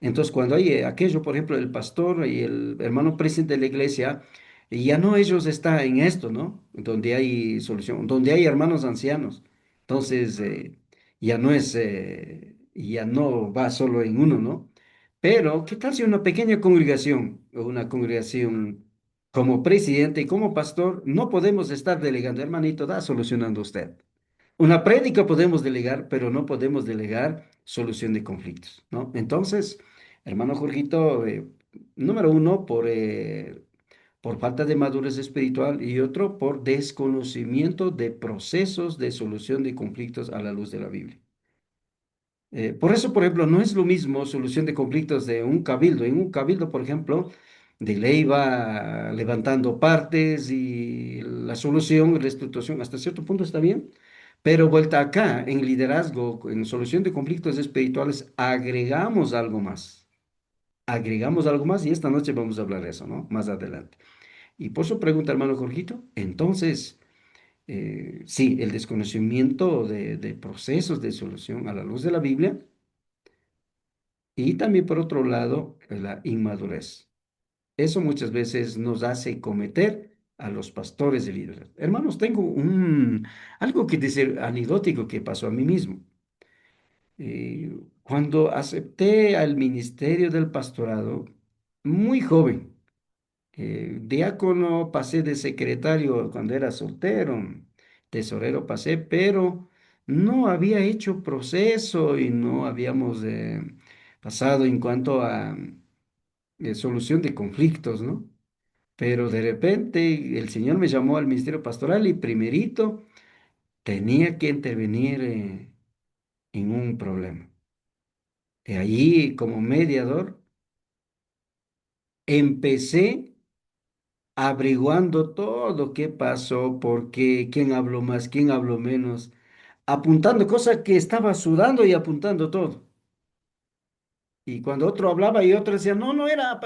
[SPEAKER 1] Entonces, cuando hay aquello, por ejemplo, el pastor y el hermano presidente de la iglesia, ya no ellos están en esto, ¿no? Donde hay solución, donde hay hermanos ancianos. Entonces, ya no va solo en uno, ¿no? Pero, ¿qué tal si una pequeña congregación o una congregación? como presidente y como pastor, no podemos estar delegando, hermanito, da solucionando usted. Una prédica podemos delegar, pero no podemos delegar solución de conflictos, ¿no? Entonces, hermano Jorgito, número uno, por falta de madurez espiritual y otro, por desconocimiento de procesos de solución de conflictos a la luz de la Biblia. Por eso, por ejemplo, no es lo mismo solución de conflictos de un cabildo. En un cabildo, por ejemplo, de ley va levantando partes y la solución, la estructuración, hasta cierto punto está bien. Pero vuelta acá, en liderazgo, en solución de conflictos espirituales, agregamos algo más. Agregamos algo más y esta noche vamos a hablar de eso, ¿no? Más adelante. Y por su pregunta, hermano Jorgito, entonces, sí, el desconocimiento de procesos de solución a la luz de la Biblia. Y también por otro lado, la inmadurez. Eso muchas veces nos hace cometer a los pastores de líderes. Hermanos, tengo algo que decir anecdótico que pasó a mí mismo. Cuando acepté al ministerio del pastorado, muy joven, diácono pasé de secretario cuando era soltero, tesorero pasé, pero no había hecho proceso y no habíamos pasado en cuanto a solución de conflictos, ¿no? Pero de repente el Señor me llamó al ministerio pastoral y primerito tenía que intervenir en un problema. Y allí como mediador empecé averiguando todo qué pasó, por qué, quién habló más, quién habló menos, apuntando cosas que estaba sudando y apuntando todo. Y cuando otro hablaba y otro decía, no, no era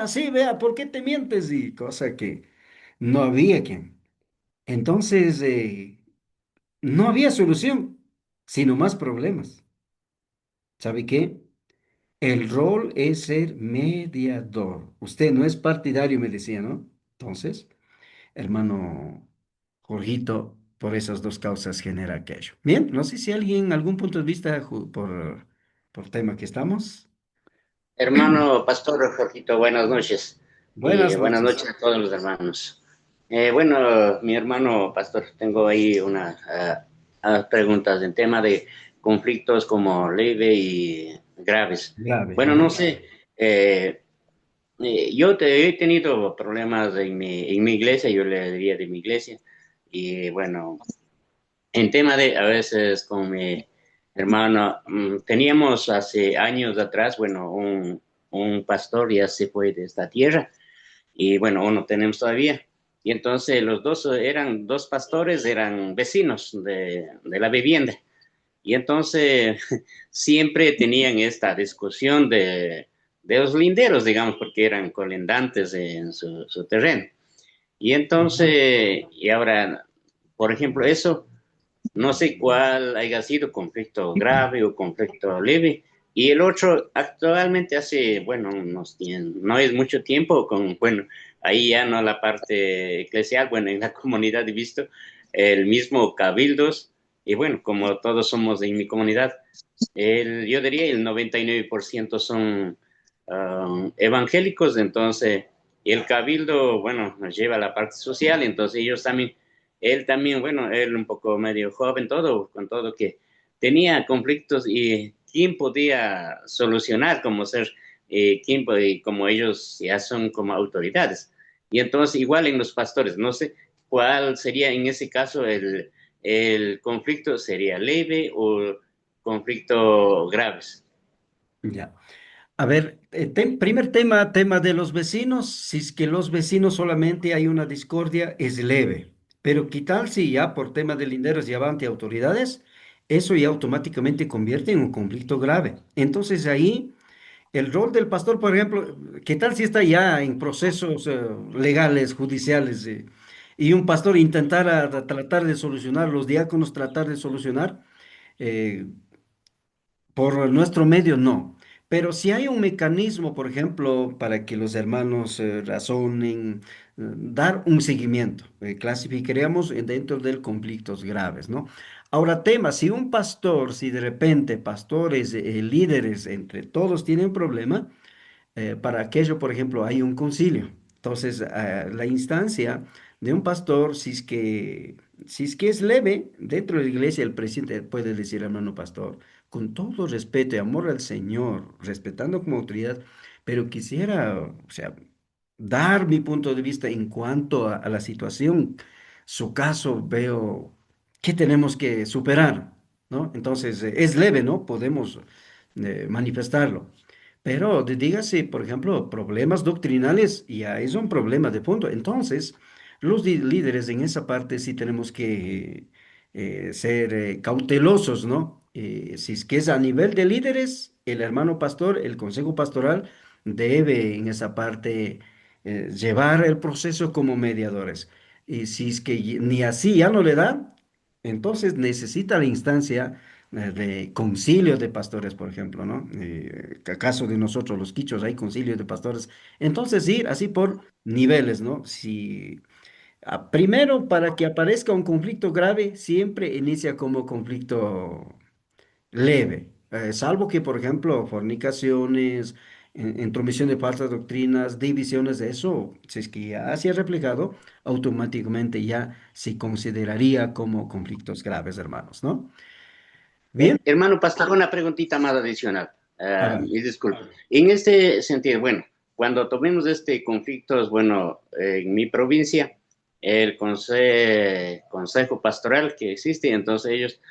[SPEAKER 1] así, vea, ¿por qué te mientes? Y cosa que no había quien. Entonces, no había solución, sino más problemas. ¿Sabe qué? El rol es ser mediador. Usted no es partidario, me decía, ¿no? Entonces, hermano Jorgito, por esas dos causas genera aquello. Bien, no sé si alguien, algún punto de vista por tema que estamos.
[SPEAKER 7] Hermano Pastor Jorgito, buenas noches y
[SPEAKER 1] Buenas
[SPEAKER 7] buenas
[SPEAKER 1] noches.
[SPEAKER 7] noches a todos los hermanos. Bueno, mi hermano Pastor, tengo ahí unas preguntas en tema de conflictos como leve y graves.
[SPEAKER 1] Grave.
[SPEAKER 7] Bueno, no
[SPEAKER 1] Ajá.
[SPEAKER 7] sé, he tenido problemas en mi iglesia, yo le diría de mi iglesia, y bueno, en tema de, a veces con mi hermano, teníamos hace años atrás, bueno, un pastor ya se fue de esta tierra y bueno, uno tenemos todavía. Y entonces los dos eran dos pastores, eran vecinos de la vivienda. Y entonces siempre tenían esta discusión de los linderos, digamos, porque eran colindantes en su terreno. Y
[SPEAKER 1] Ajá.
[SPEAKER 7] entonces, y ahora, por ejemplo, eso no sé cuál haya sido conflicto grave o conflicto leve. Y el otro actualmente hace, bueno, no es mucho tiempo, bueno, ahí ya no la parte eclesial, bueno, en la comunidad he visto el mismo cabildos, y bueno, como todos somos en mi comunidad, yo diría el 99% son evangélicos, entonces el cabildo, bueno, nos lleva a la parte social, entonces él también, bueno, él un poco medio joven, todo, con todo que tenía conflictos y quién podía solucionar, como ser, como ellos ya son como autoridades. Y entonces igual en los pastores, no sé cuál sería en ese caso el conflicto, sería leve o conflicto graves.
[SPEAKER 1] Ya. A ver, primer tema, tema de los vecinos. Si es que los vecinos solamente hay una discordia, es leve. Pero ¿qué tal si ya por tema de linderos y avante autoridades, eso ya automáticamente convierte en un conflicto grave? Entonces ahí el rol del pastor, por ejemplo, ¿qué tal si está ya en procesos legales, judiciales, y un pastor intentara tratar de solucionar, los diáconos tratar de solucionar? eh, por nuestro medio no, pero si hay un mecanismo, por ejemplo, para que los hermanos razonen, dar un seguimiento, clasificaríamos dentro de conflictos graves, ¿no? Ahora, tema, si un pastor, si de repente pastores, líderes, entre todos tienen problema, para aquello, por ejemplo, hay un concilio. Entonces, la instancia de un pastor, si es que es leve, dentro de la iglesia el presidente puede decir, hermano pastor, con todo respeto y amor al Señor, respetando como autoridad, pero quisiera, o sea, dar mi punto de vista en cuanto a la situación. Su caso veo que tenemos que superar, ¿no? Entonces, es leve, ¿no? Podemos manifestarlo. Pero dígase, por ejemplo, problemas doctrinales, ya es un problema de fondo. Entonces, los líderes en esa parte sí tenemos que ser cautelosos, ¿no? Si es que es a nivel de líderes, el hermano pastor, el consejo pastoral debe en esa parte llevar el proceso como mediadores. Y si es que ni así ya no le da, entonces necesita la instancia de concilio de pastores, por ejemplo, ¿no? Caso de nosotros, los quichos, hay concilios de pastores. Entonces, ir así por niveles, ¿no? Si primero, para que aparezca un conflicto grave, siempre inicia como conflicto leve, salvo que, por ejemplo, fornicaciones, intromisión de falsas doctrinas, divisiones de eso, si es que ya se ha reflejado, automáticamente ya se consideraría como conflictos graves, hermanos, ¿no? Bien.
[SPEAKER 7] Hermano Pastor, una preguntita más adicional.
[SPEAKER 1] A ver.
[SPEAKER 7] Y disculpe. En este sentido, bueno, cuando tomemos este conflicto, bueno, en mi provincia, el consejo pastoral que existe, entonces ellos,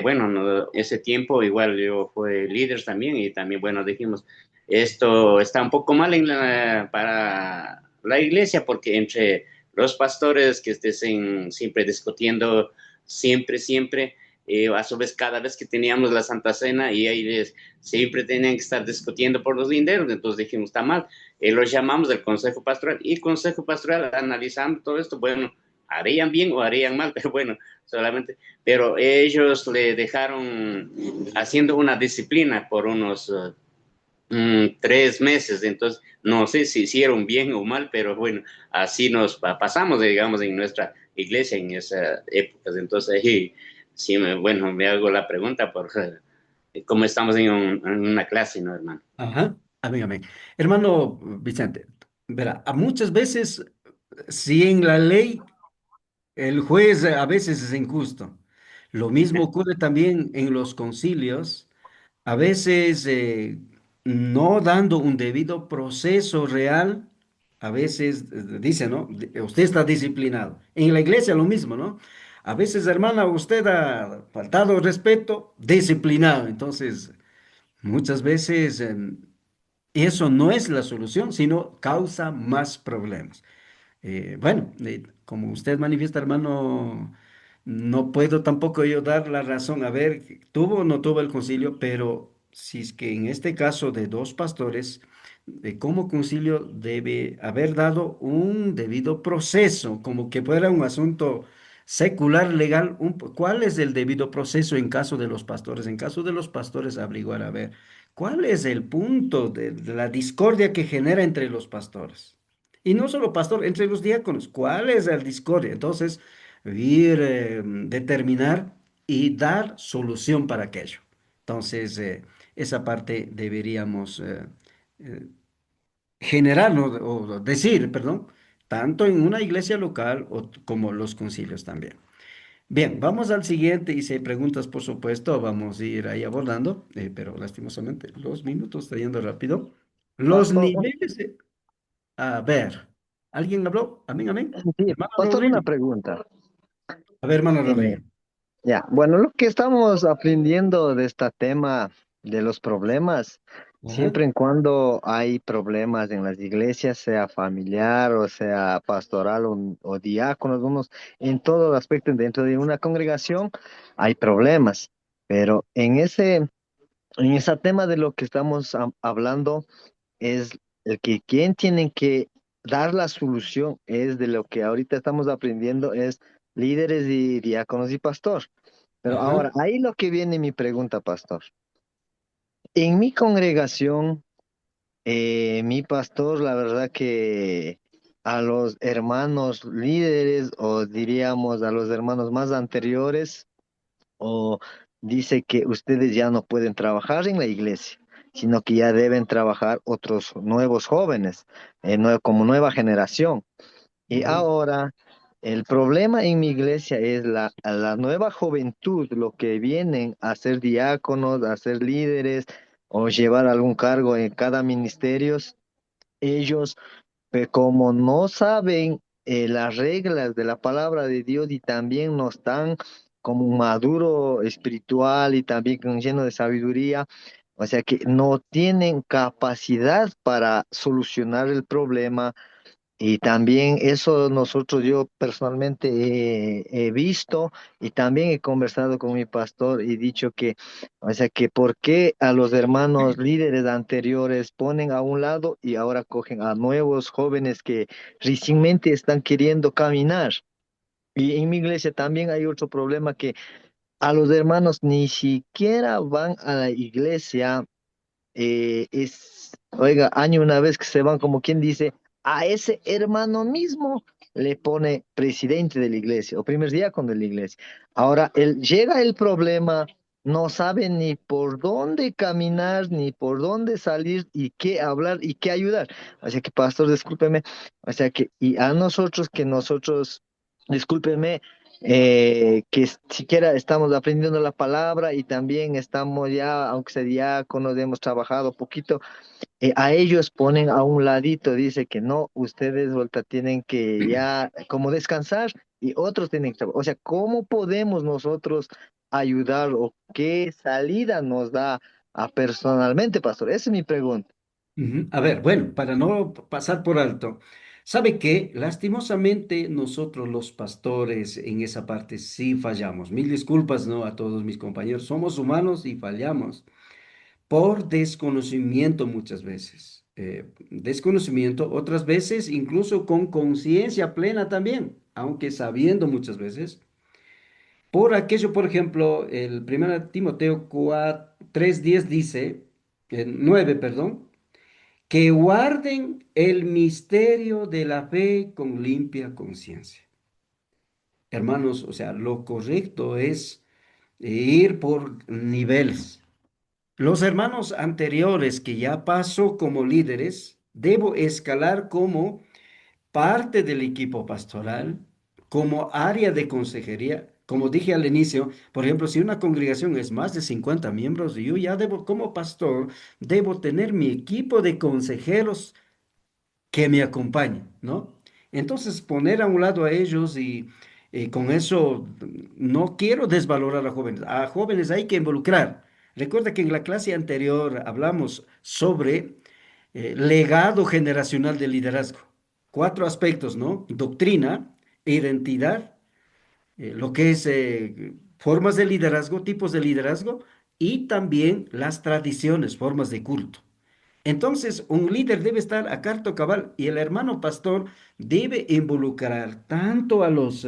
[SPEAKER 7] bueno, no, ese tiempo igual yo fui líder también y también, bueno, dijimos, esto está un poco mal para la iglesia porque entre los pastores que estén siempre discutiendo, siempre, a su vez cada vez que teníamos la Santa Cena y ahí siempre tenían que estar discutiendo por los dineros, entonces dijimos, está mal, los llamamos del Consejo Pastoral y el Consejo Pastoral analizando todo esto, bueno, harían bien o harían mal, pero bueno, solamente, pero ellos le dejaron haciendo una disciplina por unos 3 meses, entonces no sé si hicieron bien o mal, pero bueno, así nos pasamos, digamos, en nuestra iglesia en esas épocas, entonces ahí sí, bueno, me hago la pregunta por cómo estamos en una clase, ¿no, hermano?
[SPEAKER 1] Ajá. Amén, amén. Hermano Vicente, verá, a muchas veces, si en la ley el juez a veces es injusto, lo mismo ocurre también en los concilios, a veces no dando un debido proceso real, a veces dice, ¿no? Usted está disciplinado. En la iglesia lo mismo, ¿no? A veces, hermana, usted ha faltado respeto, disciplinado. Entonces, muchas veces eso no es la solución, sino causa más problemas. Bueno, como usted manifiesta, hermano, no puedo tampoco yo dar la razón. A ver, tuvo o no tuvo el concilio, pero si es que en este caso de dos pastores, como concilio debe haber dado un debido proceso, como que fuera un asunto secular, legal. ¿Cuál es el debido proceso en caso de los pastores? En caso de los pastores, averiguar, a ver, ¿cuál es el punto de la discordia que genera entre los pastores? Y no solo pastor, entre los diáconos, ¿cuál es el discordia? Entonces, ir, determinar y dar solución para aquello. Entonces, esa parte deberíamos eh, generar o decir, perdón, tanto en una iglesia local como los concilios también. Bien, vamos al siguiente y si hay preguntas, por supuesto, vamos a ir ahí abordando, pero lastimosamente los minutos está yendo rápido. Los
[SPEAKER 6] Pastor,
[SPEAKER 1] niveles, a ver, ¿alguien habló? Amén, amén.
[SPEAKER 6] sí,
[SPEAKER 1] Hermano
[SPEAKER 6] pastor, una
[SPEAKER 1] Rodrigo.
[SPEAKER 6] pregunta.
[SPEAKER 1] A ver, hermano
[SPEAKER 6] Eh,
[SPEAKER 1] Rodrigo.
[SPEAKER 6] ya, bueno, lo que estamos aprendiendo de este tema de los problemas,
[SPEAKER 1] Ajá,
[SPEAKER 6] siempre en cuando hay problemas en las iglesias, sea familiar o sea pastoral o diáconos, vamos, en todo aspecto dentro de una congregación hay problemas, pero en ese tema de lo que estamos hablando es el que quien tiene que dar la solución es de lo que ahorita estamos aprendiendo es líderes y diáconos y pastor. Pero
[SPEAKER 1] ajá,
[SPEAKER 6] ahora, ahí lo que viene mi pregunta, pastor. En mi congregación, mi pastor, la verdad que a los hermanos líderes o diríamos a los hermanos más anteriores, o dice que ustedes ya no pueden trabajar en la iglesia. sino que ya deben trabajar otros nuevos jóvenes, como nueva generación. Y
[SPEAKER 1] Ujú.
[SPEAKER 6] ahora, el problema en mi iglesia es la nueva juventud, lo que vienen a ser diáconos, a ser líderes o llevar algún cargo en cada ministerio. Ellos, como no saben las reglas de la palabra de Dios y también no están como un maduro espiritual y también lleno de sabiduría, o sea que no tienen capacidad para solucionar el problema, y también eso nosotros, yo personalmente he visto y también he conversado con mi pastor y dicho que, o sea, que por qué a los hermanos líderes anteriores ponen a un lado y ahora cogen a nuevos jóvenes que recientemente están queriendo caminar. Y en mi iglesia también hay otro problema, que a los hermanos ni siquiera van a la iglesia. Oiga, año una vez que se van, como quien dice, a ese hermano mismo le pone presidente de la iglesia o primer diácono de la iglesia. Ahora, llega el problema, no sabe ni por dónde caminar, ni por dónde salir y qué hablar y qué ayudar. O sea que, pastor, discúlpeme, o sea que, y a nosotros, discúlpeme, que siquiera estamos aprendiendo la palabra y también estamos ya, aunque sea diáconos, hemos trabajado poquito, a ellos ponen a un ladito, dice que no, ustedes vuelta tienen que ya como descansar y otros tienen que trabajar. O sea, ¿cómo podemos nosotros ayudar o qué salida nos da personalmente, pastor? Esa es mi pregunta.
[SPEAKER 1] Ujú. A ver, bueno, para no pasar por alto, ¿sabe qué? Lastimosamente nosotros los pastores en esa parte sí fallamos. Mil disculpas, ¿no? A todos mis compañeros. Somos humanos y fallamos por desconocimiento muchas veces. Desconocimiento, otras veces incluso con conciencia plena también, aunque sabiendo muchas veces. Por aquello, por ejemplo, el 1 Timoteo 3:10 dice, 9, perdón, que guarden el misterio de la fe con limpia conciencia. Hermanos, o sea, lo correcto es ir por niveles. Los hermanos anteriores que ya pasó como líderes, debo escalar como parte del equipo pastoral, como área de consejería. Como dije al inicio, por ejemplo, si una congregación es más de 50 miembros, yo ya debo, como pastor, debo tener mi equipo de consejeros que me acompañen, ¿no? Entonces, poner a un lado a ellos y con eso no quiero desvalorar a jóvenes. A jóvenes hay que involucrar. Recuerda que en la clase anterior hablamos sobre legado generacional de liderazgo. Cuatro aspectos, ¿no? Doctrina, identidad, lo que es formas de liderazgo, tipos de liderazgo y también las tradiciones, formas de culto. Entonces, un líder debe estar a carto cabal y el hermano pastor debe involucrar tanto a los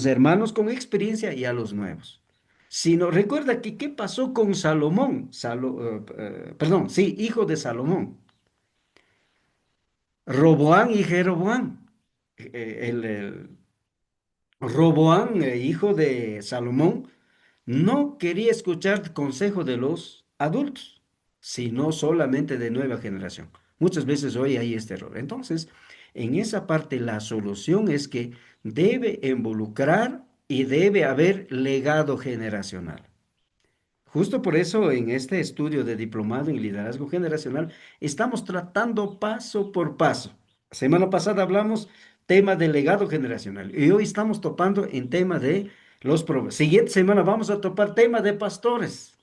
[SPEAKER 1] hermanos con experiencia y a los nuevos. Si no, recuerda que qué pasó con Salomón, perdón, sí, hijo de Salomón, Roboán y Jeroboán. El Roboán, hijo de Salomón, no quería escuchar consejo de los adultos, sino solamente de nueva generación. Muchas veces hoy hay este error. Entonces, en esa parte la solución es que debe involucrar y debe haber legado generacional. Justo por eso en este estudio de diplomado en liderazgo generacional estamos tratando paso por paso. Semana pasada hablamos tema de legado generacional y hoy estamos topando en tema de Siguiente semana vamos a topar tema de pastores,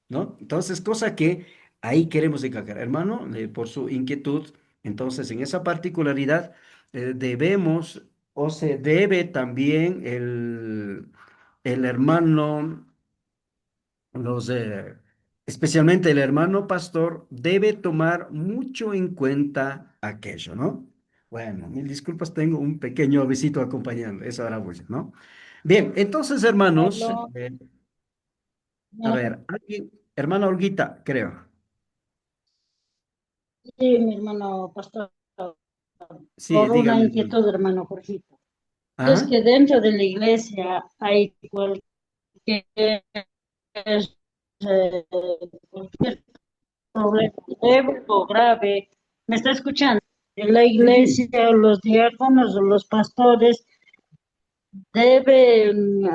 [SPEAKER 1] ¿no? Entonces, cosa que ahí queremos encajar, hermano, por su inquietud. Entonces, en esa particularidad debemos o se debe también el hermano los, especialmente el hermano pastor, debe tomar mucho en cuenta aquello, ¿no? Bueno, mil disculpas, tengo un pequeño visito acompañando, esa hora voy, ¿no? Bien, entonces, hermanos,
[SPEAKER 2] Pablo,
[SPEAKER 1] a ver, hermana Olguita, creo.
[SPEAKER 2] sí, mi hermano pastor,
[SPEAKER 1] Sí,
[SPEAKER 2] por una
[SPEAKER 1] dígame, hermano.
[SPEAKER 2] inquietud, hermano Jorgito. Es
[SPEAKER 1] Ajá.
[SPEAKER 2] que dentro de la iglesia hay cualquier, cualquier problema leve o grave. ¿Me está escuchando? En la
[SPEAKER 1] Sí, sí.
[SPEAKER 2] iglesia, los diáconos o los pastores deben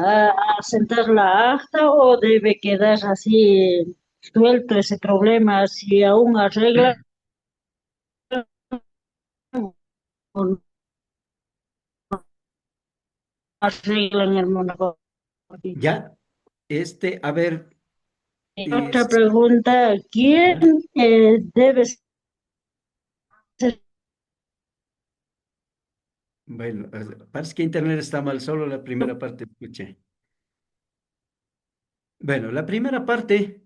[SPEAKER 2] asentar la acta o debe quedar así suelto ese problema si aún arreglan o no arreglan el monopolio.
[SPEAKER 1] Ya, a ver,
[SPEAKER 2] Otra
[SPEAKER 1] es-
[SPEAKER 2] pregunta, ¿quién
[SPEAKER 1] ya.
[SPEAKER 2] debe ser?
[SPEAKER 1] Bueno, parece que internet está mal, solo la primera parte escuché. Bueno, la primera parte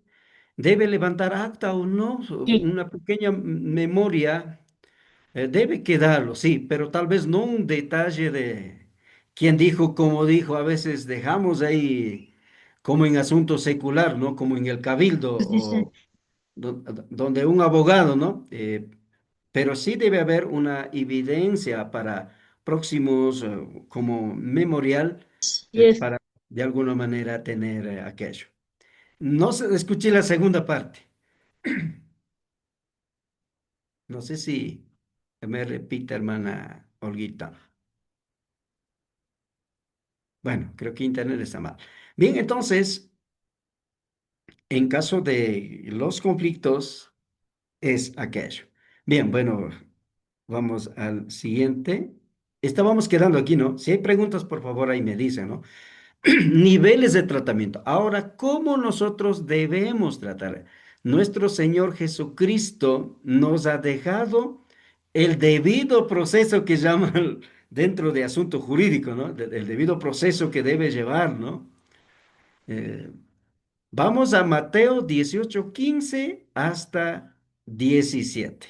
[SPEAKER 1] debe levantar acta o no, una pequeña memoria, debe quedarlo, sí, pero tal vez no un detalle de quién dijo, cómo dijo, a veces dejamos ahí como en asunto secular, ¿no? Como en el cabildo
[SPEAKER 2] Dice,
[SPEAKER 1] o donde un abogado, ¿no? Pero sí debe haber una evidencia para próximos, como memorial,
[SPEAKER 2] si es
[SPEAKER 1] para de alguna manera tener aquello. No sé, escuché la segunda parte. No sé si me repite, hermana Olguita. Bueno, creo que internet está mal. Bien, entonces, en caso de los conflictos, es aquello. Bien, bueno, vamos al siguiente. Estábamos quedando aquí, ¿no? Si hay preguntas, por favor, ahí me dicen, ¿no? Niveles de tratamiento. Ahora, ¿cómo nosotros debemos tratar? Nuestro Señor Jesucristo nos ha dejado el debido proceso que llaman dentro de asunto jurídico, ¿no? El debido proceso que debe llevar, ¿no? Eh, vamos a Mateo 18:15 hasta 17.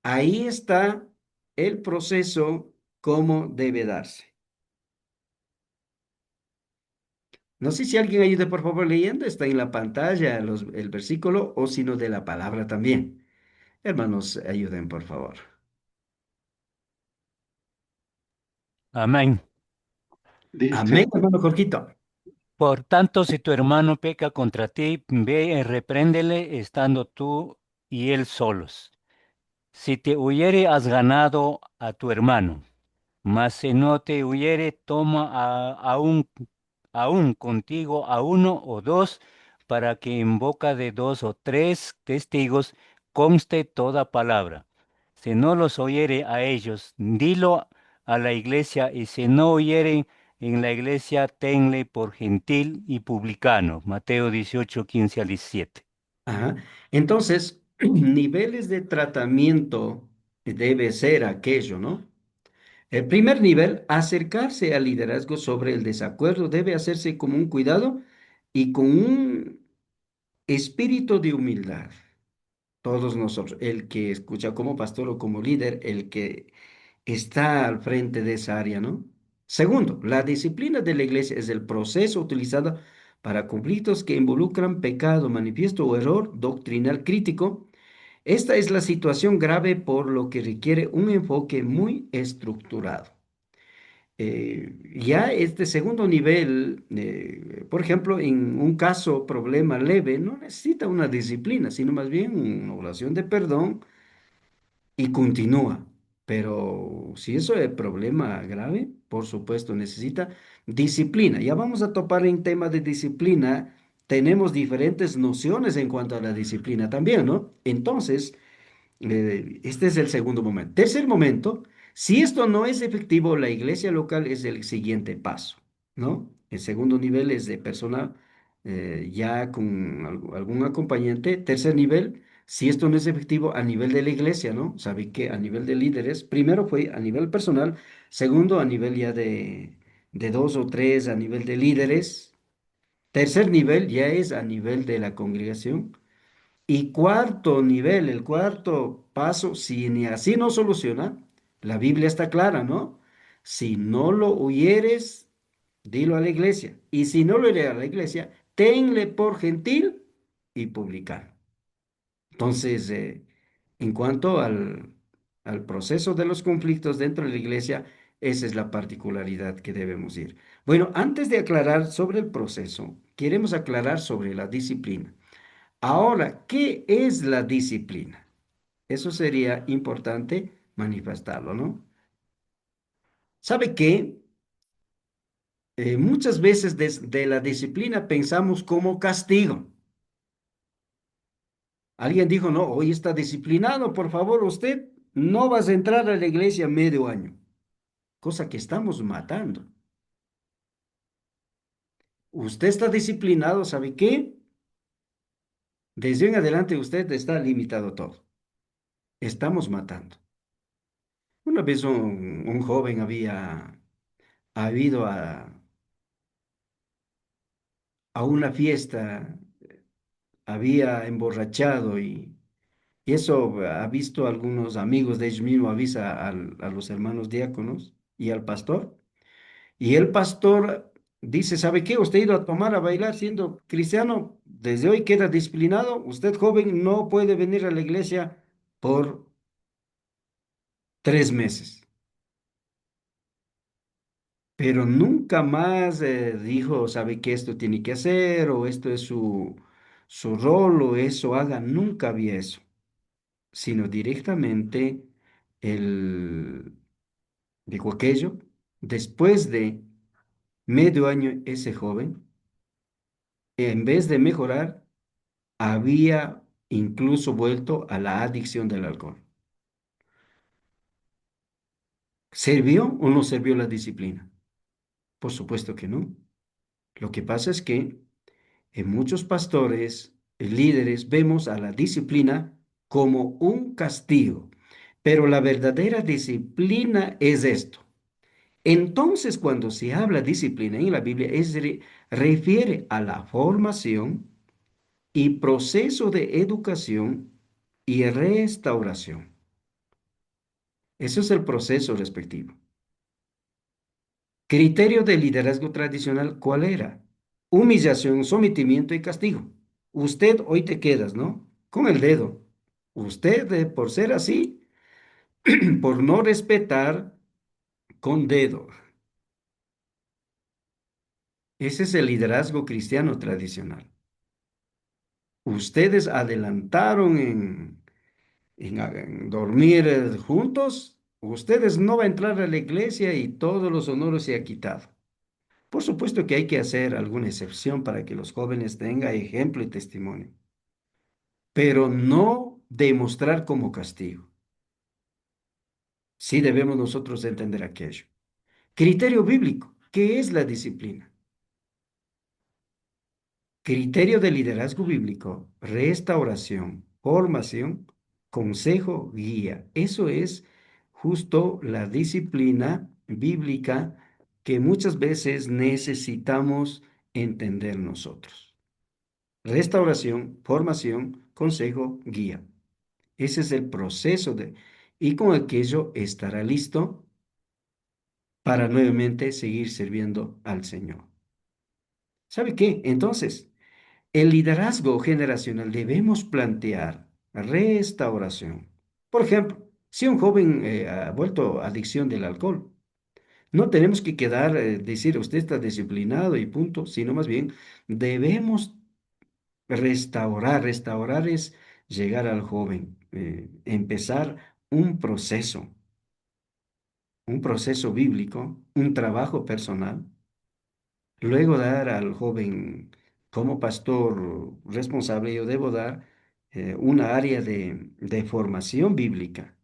[SPEAKER 1] Ahí está el proceso, cómo debe darse. No sé si alguien ayude por favor leyendo, está en la pantalla el versículo o sino de la palabra también. Hermanos, ayuden por favor.
[SPEAKER 3] Amén.
[SPEAKER 1] Amén,
[SPEAKER 4] Dice,
[SPEAKER 1] hermano Jorgito.
[SPEAKER 3] Por tanto, si tu hermano peca contra ti, ve y repréndele estando tú y él solos. Si te huyere, has ganado a tu hermano. Mas si no te huyere, toma aún contigo a uno o dos, para que en boca de dos o tres testigos conste toda palabra. Si no los oyere a ellos, dilo a la iglesia, y si no oyeren en la iglesia, tenle por gentil y publicano. Mateo 18:15 al 17.
[SPEAKER 1] Ajá. Entonces, niveles de tratamiento debe ser aquello, ¿no? El primer nivel, acercarse al liderazgo sobre el desacuerdo debe hacerse con un cuidado y con un espíritu de humildad. Todos nosotros, el que escucha como pastor o como líder, el que está al frente de esa área, ¿no? Segundo, la disciplina de la iglesia es el proceso utilizado para conflictos que involucran pecado manifiesto o error doctrinal crítico. Esta es la situación grave por lo que requiere un enfoque muy estructurado. Ya este segundo nivel, por ejemplo, en un caso, problema leve, no necesita una disciplina, sino más bien una oración de perdón y continúa. Pero si eso es problema grave, por supuesto, necesita disciplina. Ya vamos a topar en tema de disciplina. Tenemos diferentes nociones en cuanto a la disciplina también, ¿no? Entonces, este es el segundo momento. Tercer momento, si esto no es efectivo, la iglesia local es el siguiente paso, ¿no? El segundo nivel es de persona ya con algún acompañante. Tercer nivel, si esto no es efectivo a nivel de la iglesia, ¿no? Sabe que a nivel de líderes, primero fue a nivel personal, segundo a nivel ya de dos o tres, a nivel de líderes. Tercer nivel ya es a nivel de la congregación. Y cuarto nivel, el cuarto paso, si ni así no soluciona, la Biblia está clara, ¿no? Si no lo oyeres, dilo a la iglesia. Y si no lo oyeres a la iglesia, tenle por gentil y publicar. Entonces, en cuanto al proceso de los conflictos dentro de la iglesia, esa es la particularidad que debemos ir. Bueno, antes de aclarar sobre el proceso, queremos aclarar sobre la disciplina. Ahora, ¿qué es la disciplina? Eso sería importante manifestarlo, ¿no? ¿Sabe qué? Muchas veces de la disciplina pensamos como castigo. Alguien dijo, no, hoy está disciplinado, por favor, usted no vas a entrar a la iglesia medio año, cosa que estamos matando. Usted está disciplinado, ¿sabe qué? Desde en adelante usted está limitado a todo. Estamos matando. Una vez un joven ha ido a una fiesta, había emborrachado y eso ha visto algunos amigos de ellos mismos, avisa a los hermanos diáconos y al pastor. Y el pastor dice, ¿sabe qué? Usted ha ido a tomar, a bailar siendo cristiano, desde hoy queda disciplinado. Usted joven no puede venir a la iglesia por 3 meses. Pero nunca más dijo, ¿sabe qué? Esto tiene que hacer o esto es su rol o eso haga. Nunca había eso, sino directamente él dijo aquello. Después de medio año, ese joven, en vez de mejorar, había incluso vuelto a la adicción del alcohol. ¿Sirvió o no sirvió la disciplina? Por supuesto que no. Lo que pasa es que en muchos pastores, líderes, vemos a la disciplina como un castigo, pero la verdadera disciplina es esto. Entonces, cuando se habla disciplina en la Biblia, refiere a la formación y proceso de educación y restauración. Ese es el proceso respectivo. Criterio de liderazgo tradicional, ¿cuál era? Humillación, sometimiento y castigo. Usted hoy te quedas, ¿no? Con el dedo. Usted, por ser así, por no respetar, con dedo. Ese es el liderazgo cristiano tradicional. Ustedes adelantaron en dormir juntos. Ustedes no van a entrar a la iglesia y todos los honores se ha quitado. Por supuesto que hay que hacer alguna excepción para que los jóvenes tengan ejemplo y testimonio, pero no demostrar como castigo. Sí debemos nosotros entender aquello. Criterio bíblico. ¿Qué es la disciplina? Criterio de liderazgo bíblico, restauración, formación, consejo, guía. Eso es justo la disciplina bíblica que muchas veces necesitamos entender nosotros. Restauración, formación, consejo, guía. Ese es el proceso y con aquello estará listo para nuevamente seguir sirviendo al Señor. ¿Sabe qué? Entonces, el liderazgo generacional debemos plantear restauración. Por ejemplo, si un joven ha vuelto adicción del alcohol, no tenemos que quedar, decir, usted está disciplinado y punto, sino más bien debemos restaurar. Restaurar es llegar al joven, empezar un proceso bíblico, un trabajo personal. Luego dar al joven, como pastor responsable, yo debo dar una área de formación bíblica.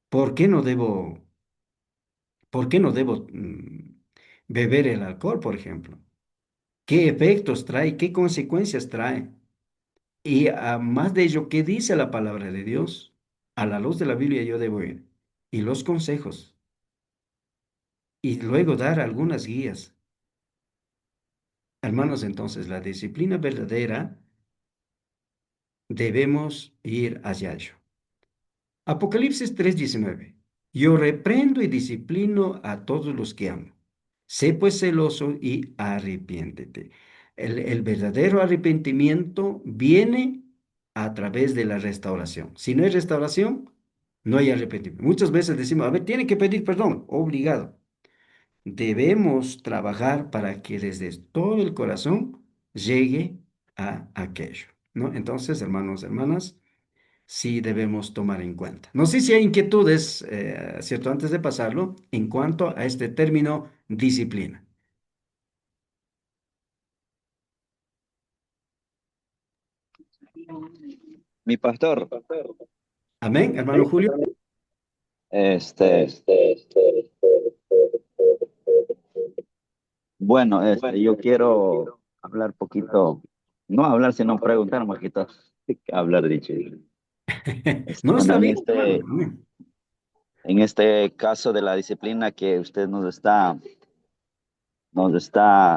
[SPEAKER 1] ¿Por qué no debo, por qué no debo beber el alcohol, por ejemplo? ¿Qué efectos trae? ¿Qué consecuencias trae? Y a más de ello, ¿qué dice la palabra de Dios? A la luz de la Biblia yo debo ir. Y los consejos. Y luego dar algunas guías. Hermanos, entonces la disciplina verdadera debemos ir hacia ello. Apocalipsis 3:19. Yo reprendo y disciplino a todos los que amo. Sé pues celoso y arrepiéntete. El verdadero arrepentimiento viene a través de la restauración. Si no hay restauración, no hay arrepentimiento. Muchas veces decimos, a ver, tiene que pedir perdón, obligado. Debemos trabajar para que desde todo el corazón llegue a aquello, ¿no? Entonces, hermanos, hermanas, sí debemos tomar en cuenta. No sé si hay inquietudes, ¿cierto? Antes de pasarlo, en cuanto a este término disciplina.
[SPEAKER 8] Mi pastor,
[SPEAKER 1] Amén, hermano Julio.
[SPEAKER 8] este, bueno, yo quiero hablar poquito, no hablar, sino preguntar un poquito, hablar dicho.
[SPEAKER 1] No
[SPEAKER 8] Bueno,
[SPEAKER 1] está bien, hermano. Amén.
[SPEAKER 8] en este caso de la disciplina que usted nos está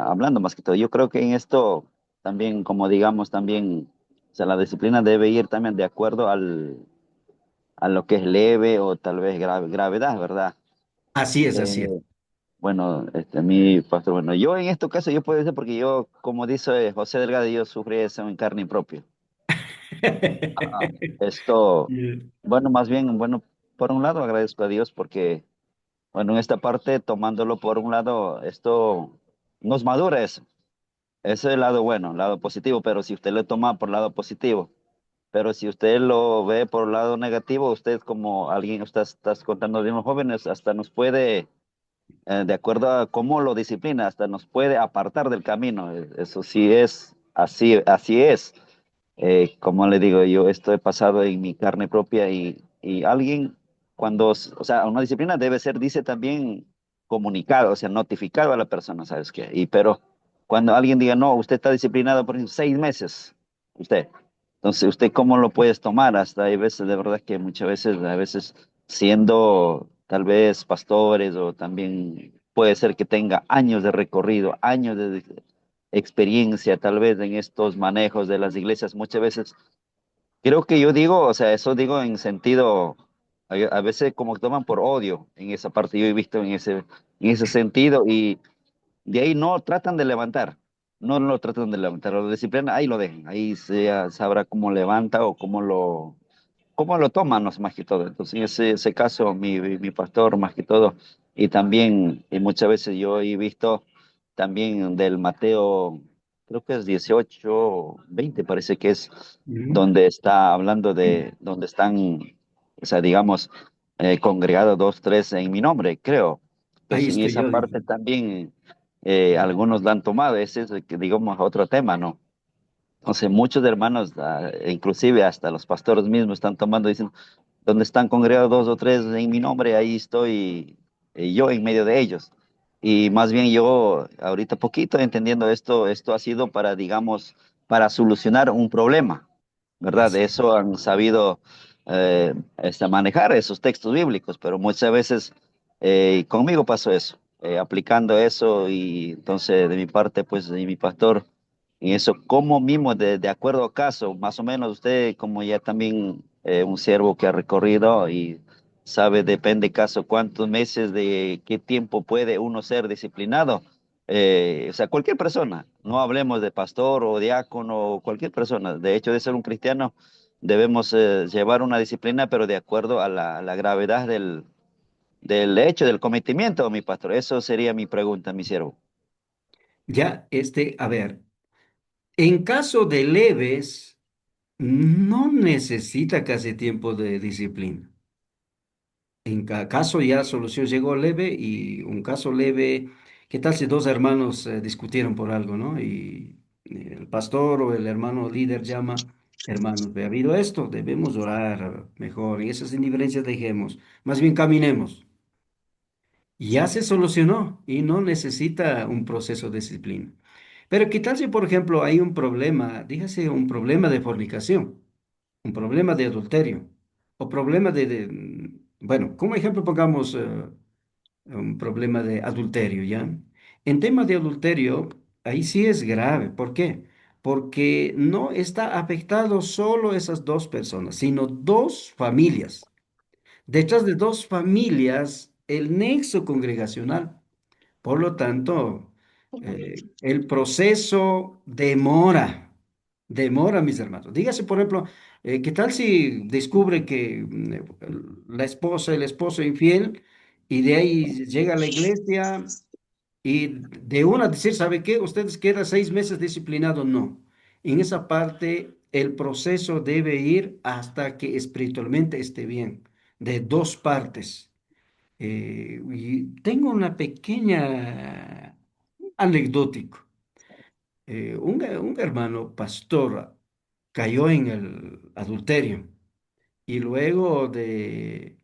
[SPEAKER 8] hablando más que todo, yo creo que en esto también, como digamos, también, o sea, la disciplina debe ir también de acuerdo a lo que es leve o tal vez gravedad, ¿verdad?
[SPEAKER 1] Así es, así es.
[SPEAKER 8] Eh, bueno, mi pastor, bueno, yo en este caso yo puedo decir porque yo, como dice José Delgado, yo sufrí eso en carne propia. Ah, esto,
[SPEAKER 1] Yeah.
[SPEAKER 8] bueno, más bien, bueno, por un lado agradezco a Dios porque, bueno, en esta parte, tomándolo por un lado, esto nos madura eso. Ese es el lado bueno, el lado positivo, pero si usted lo toma por el lado positivo, pero si usted lo ve por el lado negativo, usted como alguien, usted estás contando de unos jóvenes, hasta nos puede de acuerdo a cómo lo disciplina, hasta nos puede apartar del camino. Eso sí es, así es. Como le digo, yo esto he pasado en mi carne propia y alguien cuando, o sea, una disciplina debe ser, dice también, comunicado, o sea, notificado a la persona, ¿sabes qué? Pero cuando alguien diga, no, usted está disciplinado por ejemplo, 6 meses, usted. Entonces, ¿usted cómo lo puedes tomar? Hasta hay veces, de verdad que muchas veces, a veces siendo tal vez pastores o también puede ser que tenga años de recorrido, años de experiencia tal vez en estos manejos de las iglesias, muchas veces creo que yo digo, o sea, eso digo en sentido, a veces como que toman por odio en esa parte, yo he visto en ese sentido y de ahí no tratan de levantar, no lo tratan de levantar, lo disciplinan, ahí lo dejan, ahí se sabrá cómo levanta o cómo lo toman los más que todo. Entonces, en ese caso, mi pastor más que todo, y también, y muchas veces yo he visto también del Mateo, creo que es 18 20 parece que es,
[SPEAKER 1] Ujú.
[SPEAKER 8] donde está hablando de, donde están, o sea, digamos, congregados dos, tres en mi nombre, creo.
[SPEAKER 1] Ahí
[SPEAKER 8] Entonces, en
[SPEAKER 1] estoy
[SPEAKER 8] esa
[SPEAKER 1] yo, dice.
[SPEAKER 8] parte también algunos la han tomado, ese es, digamos, otro tema, ¿no? Entonces, muchos hermanos, inclusive hasta los pastores mismos están tomando, dicen, donde están congregados dos o tres en mi nombre, ahí estoy yo en medio de ellos. Y más bien yo, ahorita poquito entendiendo esto ha sido para, digamos, para solucionar un problema, ¿verdad? De
[SPEAKER 1] Así es.
[SPEAKER 8] eso han sabido manejar esos textos bíblicos, pero muchas veces conmigo pasó eso, aplicando eso y entonces de mi parte, pues, y mi pastor. Y eso, como mismo, de acuerdo a caso, más o menos usted, como ya también un siervo que ha recorrido y sabe, depende caso, cuántos meses, de qué tiempo puede uno ser disciplinado. O sea, cualquier persona, no hablemos de pastor o diácono, cualquier persona. De hecho, de ser un cristiano, debemos llevar una disciplina, pero de acuerdo a la gravedad del hecho, del cometimiento, mi pastor. Eso sería mi pregunta, mi siervo.
[SPEAKER 1] Ya, a ver, en caso de leves, no necesita casi tiempo de disciplina. En caso ya solución llegó leve y un caso leve, ¿qué tal si dos hermanos discutieron por algo, ¿no? Y el pastor o el hermano líder llama, hermanos, ve, ha habido esto, debemos orar mejor y esas indiferencias dejemos, más bien caminemos. Ya se solucionó y no necesita un proceso de disciplina. Pero ¿qué tal si, por ejemplo, hay un problema, dígase un problema de fornicación, un problema de adulterio o problema bueno, como ejemplo pongamos un problema de adulterio, ¿ya? En tema de adulterio, ahí sí es grave. ¿Por qué? Porque no está afectado solo esas dos personas, sino dos familias. Detrás de dos familias, el nexo congregacional. Por lo tanto, el proceso demora, mis hermanos. Dígase, por ejemplo, ¿qué tal si descubre que la esposa, el esposo infiel, y de ahí llega a la iglesia y de una decir, ¿sabe qué? Ustedes quedan 6 meses disciplinados, no. en esa parte el proceso debe ir hasta que espiritualmente esté bien, de dos partes. Y tengo una pequeña anecdótico. Un hermano pastor cayó en el adulterio y luego de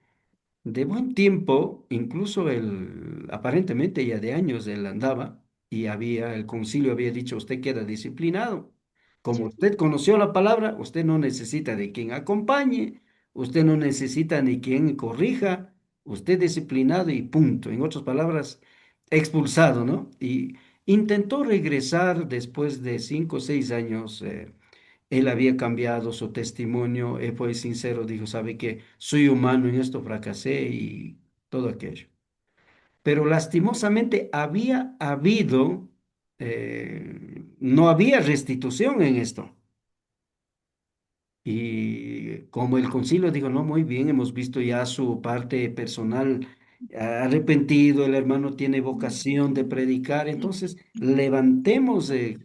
[SPEAKER 1] buen tiempo, incluso él, aparentemente ya de años él andaba y el concilio había dicho, usted queda disciplinado. Como usted conoció la palabra, usted no necesita de quien acompañe, usted no necesita ni quien corrija, usted disciplinado y punto. En otras palabras, expulsado, ¿no? Y intentó regresar después de 5 o 6 años. Él había cambiado su testimonio, él fue sincero, dijo, sabe que soy humano, en esto fracasé y todo aquello. Pero lastimosamente había habido, no había restitución en esto. Y como el concilio dijo, no, muy bien, hemos visto ya su parte personal arrepentido, el hermano tiene vocación de predicar, entonces levantemos de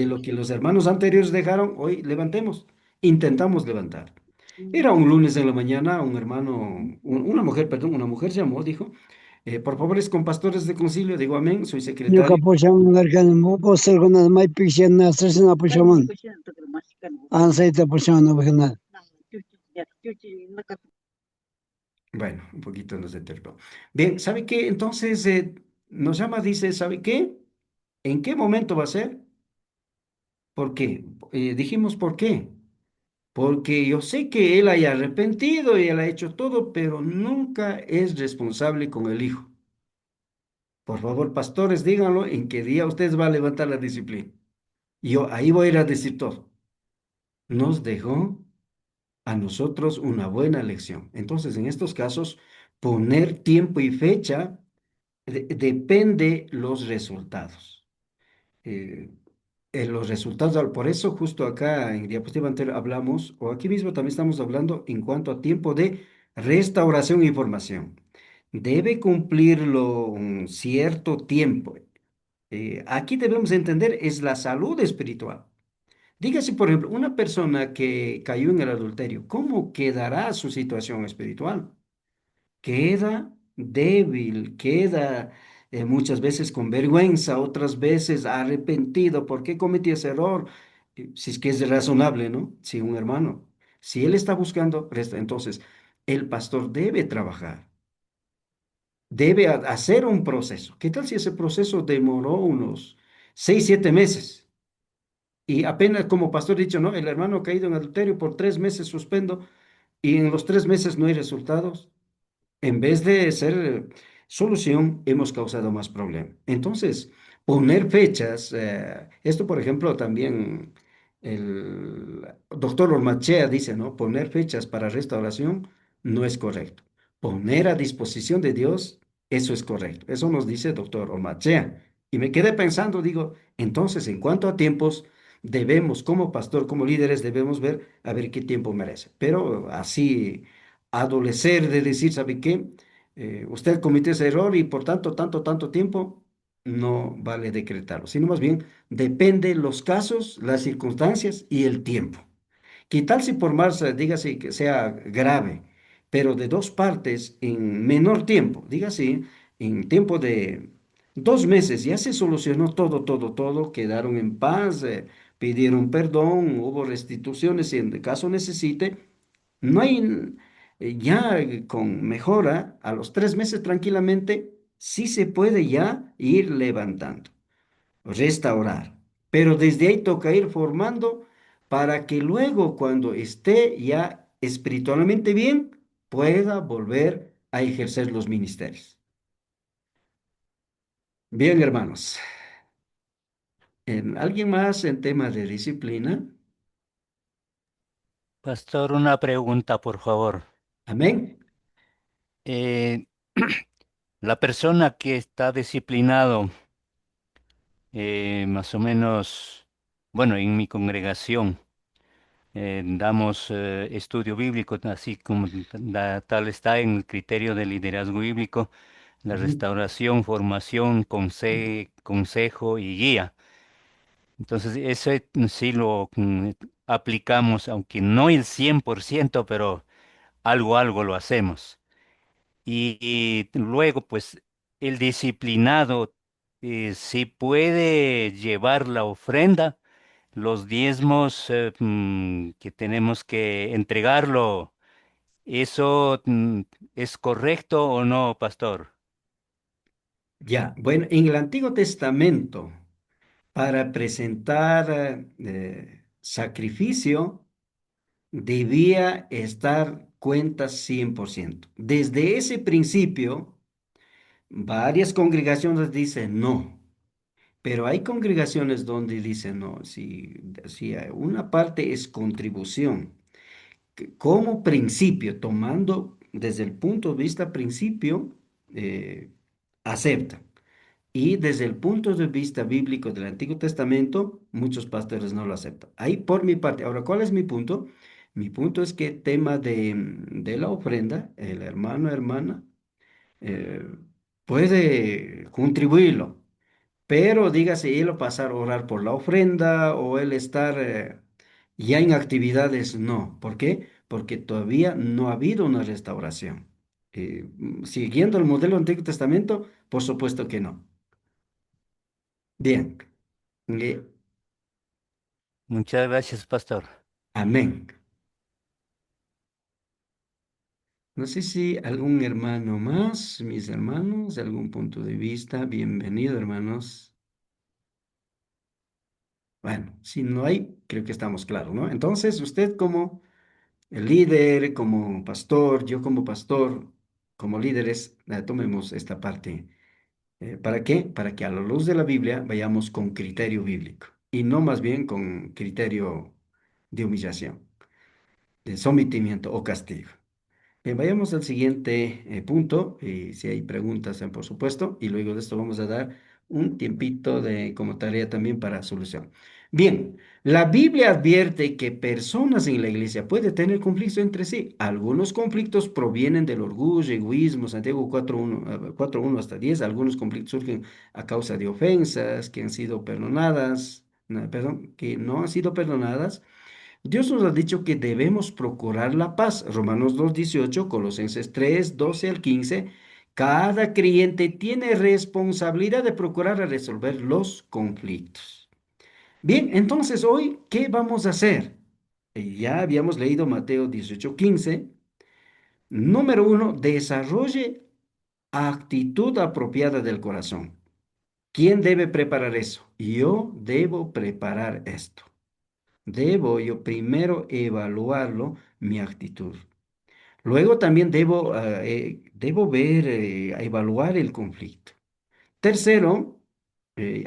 [SPEAKER 1] lo que los hermanos anteriores dejaron, hoy levantemos, intentamos levantar. Era un lunes en la mañana, un hermano, una mujer, perdón, una mujer llamó, dijo, por favor, es con pastores de concilio, digo amén, soy
[SPEAKER 9] Ñuka
[SPEAKER 1] secretario.
[SPEAKER 9] pushaman karkani postalkuna maypi nasrasina pushaman ansayta pushaman upajana.
[SPEAKER 1] Bueno, un poquito nos determinó. Bien, ¿sabe qué? Entonces nos llama, dice, ¿sabe qué? ¿En qué momento va a ser? ¿Por qué? Dijimos, ¿por qué? Porque yo sé que él haya arrepentido y él ha hecho todo, pero nunca es responsable con el hijo. Por favor, pastores, díganlo en qué día ustedes van a levantar la disciplina. Y yo ahí voy a ir a decir todo. Nos dejó a nosotros una buena lección. Entonces, en estos casos, poner tiempo y fecha depende los resultados. Eh, los resultados, por eso justo acá en diapositiva anterior hablamos, o aquí mismo también estamos hablando en cuanto a tiempo de restauración y formación. Debe cumplirlo un cierto tiempo. Aquí debemos entender es la salud espiritual. Dígase, por ejemplo, una persona que cayó en el adulterio, ¿cómo quedará su situación espiritual? Queda débil, queda muchas veces con vergüenza, otras veces arrepentido. ¿Por qué cometí ese error? Si es que es razonable, ¿no? Si un hermano, si él está buscando, entonces el pastor debe trabajar, debe hacer un proceso. ¿Qué tal si ese proceso demoró unos 6, 7 meses? Y apenas como pastor he dicho, no, el hermano ha caído en adulterio por 3 meses suspendo y en los 3 meses no hay resultados. En vez de ser solución, hemos causado más problema. Entonces, poner fechas, esto por ejemplo también el doctor Ormachea dice, ¿no? Poner fechas para restauración no es correcto. Poner a disposición de Dios, eso es correcto. Eso nos dice el doctor Ormachea. Y me quedé pensando, digo, entonces, en cuanto a tiempos, debemos, como pastor, como líderes, debemos ver a ver qué tiempo merece. Pero así adolecer de decir, ¿sabe qué? Usted cometió ese error y por tanto, tanto tiempo, no vale decretarlo, sino más bien depende los casos, las circunstancias y el tiempo. ¿Qué tal si por más, dígase que sea grave, pero de dos partes en menor tiempo, dígase, en tiempo de 2 meses ya se solucionó todo, quedaron en paz, pidieron perdón, hubo restituciones si en el caso necesite, no hay, ya con mejora, a los 3 meses tranquilamente, sí se puede ya ir levantando, restaurar. Pero desde ahí toca ir formando para que luego, cuando esté ya espiritualmente bien, pueda volver a ejercer los ministerios. Bien, hermanos. ¿Alguien más en tema de disciplina?
[SPEAKER 3] Pastor, una pregunta, por favor.
[SPEAKER 1] Amén.
[SPEAKER 3] Eh, la persona que está disciplinado, más o menos, bueno, en mi congregación, damos estudio bíblico, así como tal está en el criterio de liderazgo bíblico, la
[SPEAKER 1] Ujú.
[SPEAKER 3] restauración, formación, consejo y guía. Entonces, eso sí lo aplicamos, aunque no el 100%, pero algo lo hacemos. Y luego, pues, el disciplinado sí puede llevar la ofrenda, los diezmos que tenemos que entregarlo. ¿Eso es correcto o no, pastor?
[SPEAKER 1] Ya, bueno, en el Antiguo Testamento, para presentar sacrificio, debía estar cuentas 100%. Desde ese principio, varias congregaciones dicen no, pero hay congregaciones donde dicen no, si una parte es contribución, como principio, tomando desde el punto de vista principio, eh, aceptan. Y desde el punto de vista bíblico del Antiguo Testamento, muchos pastores no lo aceptan. Ahí por mi parte. Ahora, ¿cuál es mi punto? Mi punto es que tema de la ofrenda, el hermano, hermana, eh, puede contribuirlo, pero dígase él o pasar a orar por la ofrenda o él estar ya en actividades, no. ¿Por qué? Porque todavía no ha habido una restauración. Siguiendo el modelo del Antiguo Testamento, por supuesto que no. Bien, eh,
[SPEAKER 3] Muchas gracias, pastor.
[SPEAKER 1] amén. No sé si algún hermano más, mis hermanos, de algún punto de vista, bienvenido, hermanos. Bueno, si no hay, creo que estamos claros, ¿no? Entonces, usted como el líder, como pastor, yo como pastor, como líderes, tomemos esta parte. ¿Para qué? Para que a la luz de la Biblia vayamos con criterio bíblico y no más bien con criterio de humillación, de sometimiento o castigo. Bien, vayamos al siguiente punto, y si hay preguntas, por supuesto, y luego de esto vamos a dar un tiempito de, como tarea también para solución. Bien, la Biblia advierte que personas en la iglesia pueden tener conflictos entre sí. Algunos conflictos provienen del orgullo, egoísmo, Santiago 4:1, 4:1 hasta 10. Algunos conflictos surgen a causa de ofensas que han sido perdonadas, no, perdón, que no han sido perdonadas. Dios nos ha dicho que debemos procurar la paz. Romanos 2:18, Colosenses 3:12 al 15. Cada creyente tiene responsabilidad de procurar resolver los conflictos. Bien, entonces hoy, ¿qué vamos a hacer? Ya habíamos leído Mateo 18:15. Número uno, desarrolle actitud apropiada del corazón. ¿Quién debe preparar eso? Yo debo preparar esto. Debo yo primero evaluarlo, mi actitud. Luego también debo ver, evaluar el conflicto. Tercero,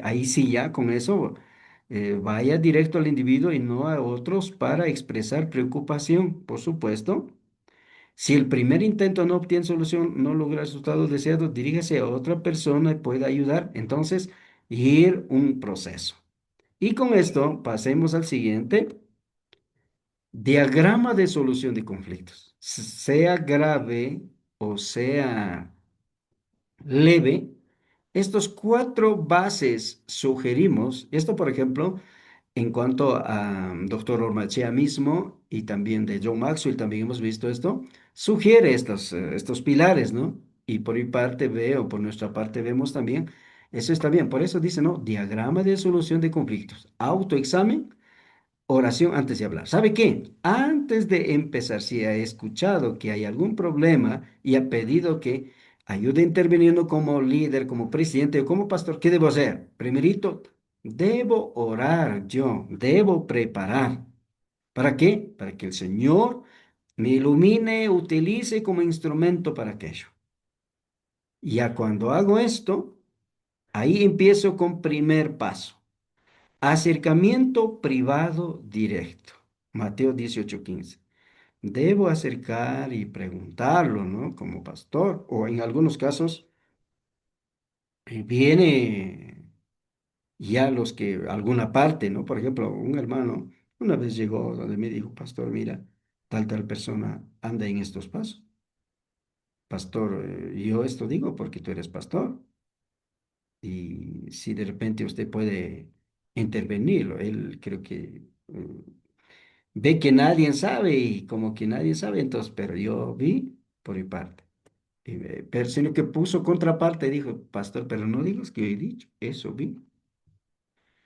[SPEAKER 1] ahí sí ya con eso, vaya directo al individuo y no a otros para expresar preocupación, por supuesto. Si el primer intento no obtiene solución, no logra el resultado deseado, diríjase a otra persona y pueda ayudar. Entonces, ir un proceso. Y con esto pasemos al siguiente. Diagrama de solución de conflictos. Sea grave o sea leve, estos cuatro bases sugerimos, esto por ejemplo, en cuanto a doctor Ormachea mismo y también de John Maxwell, también hemos visto esto, sugiere estos pilares, ¿no? Y por mi parte veo, por nuestra parte vemos también, eso está bien, por eso dice, ¿no? Diagrama de solución de conflictos, autoexamen. Oración antes de hablar. ¿Sabe qué? Antes de empezar, si ha escuchado que hay algún problema y ha pedido que ayude interviniendo como líder, como presidente o como pastor, ¿qué debo hacer? Primerito, debo orar yo, debo preparar. ¿Para qué? Para que el Señor me ilumine, utilice como instrumento para aquello. Ya cuando hago esto, ahí empiezo con primer paso. Acercamiento privado directo. Mateo 18:15. Debo acercar y preguntarlo, ¿no? Como pastor. O en algunos casos, viene ya los que, alguna parte, ¿no? Por ejemplo, un hermano una vez llegó donde me dijo, pastor, mira, tal persona anda en estos pasos. Pastor, yo esto digo porque tú eres pastor. Y si de repente usted puede intervenirlo. Él creo que ve que nadie sabe y como que nadie sabe, entonces, pero yo vi por mi parte. Pero sino que puso contraparte, dijo, pastor, pero no digas que yo he dicho, eso vi.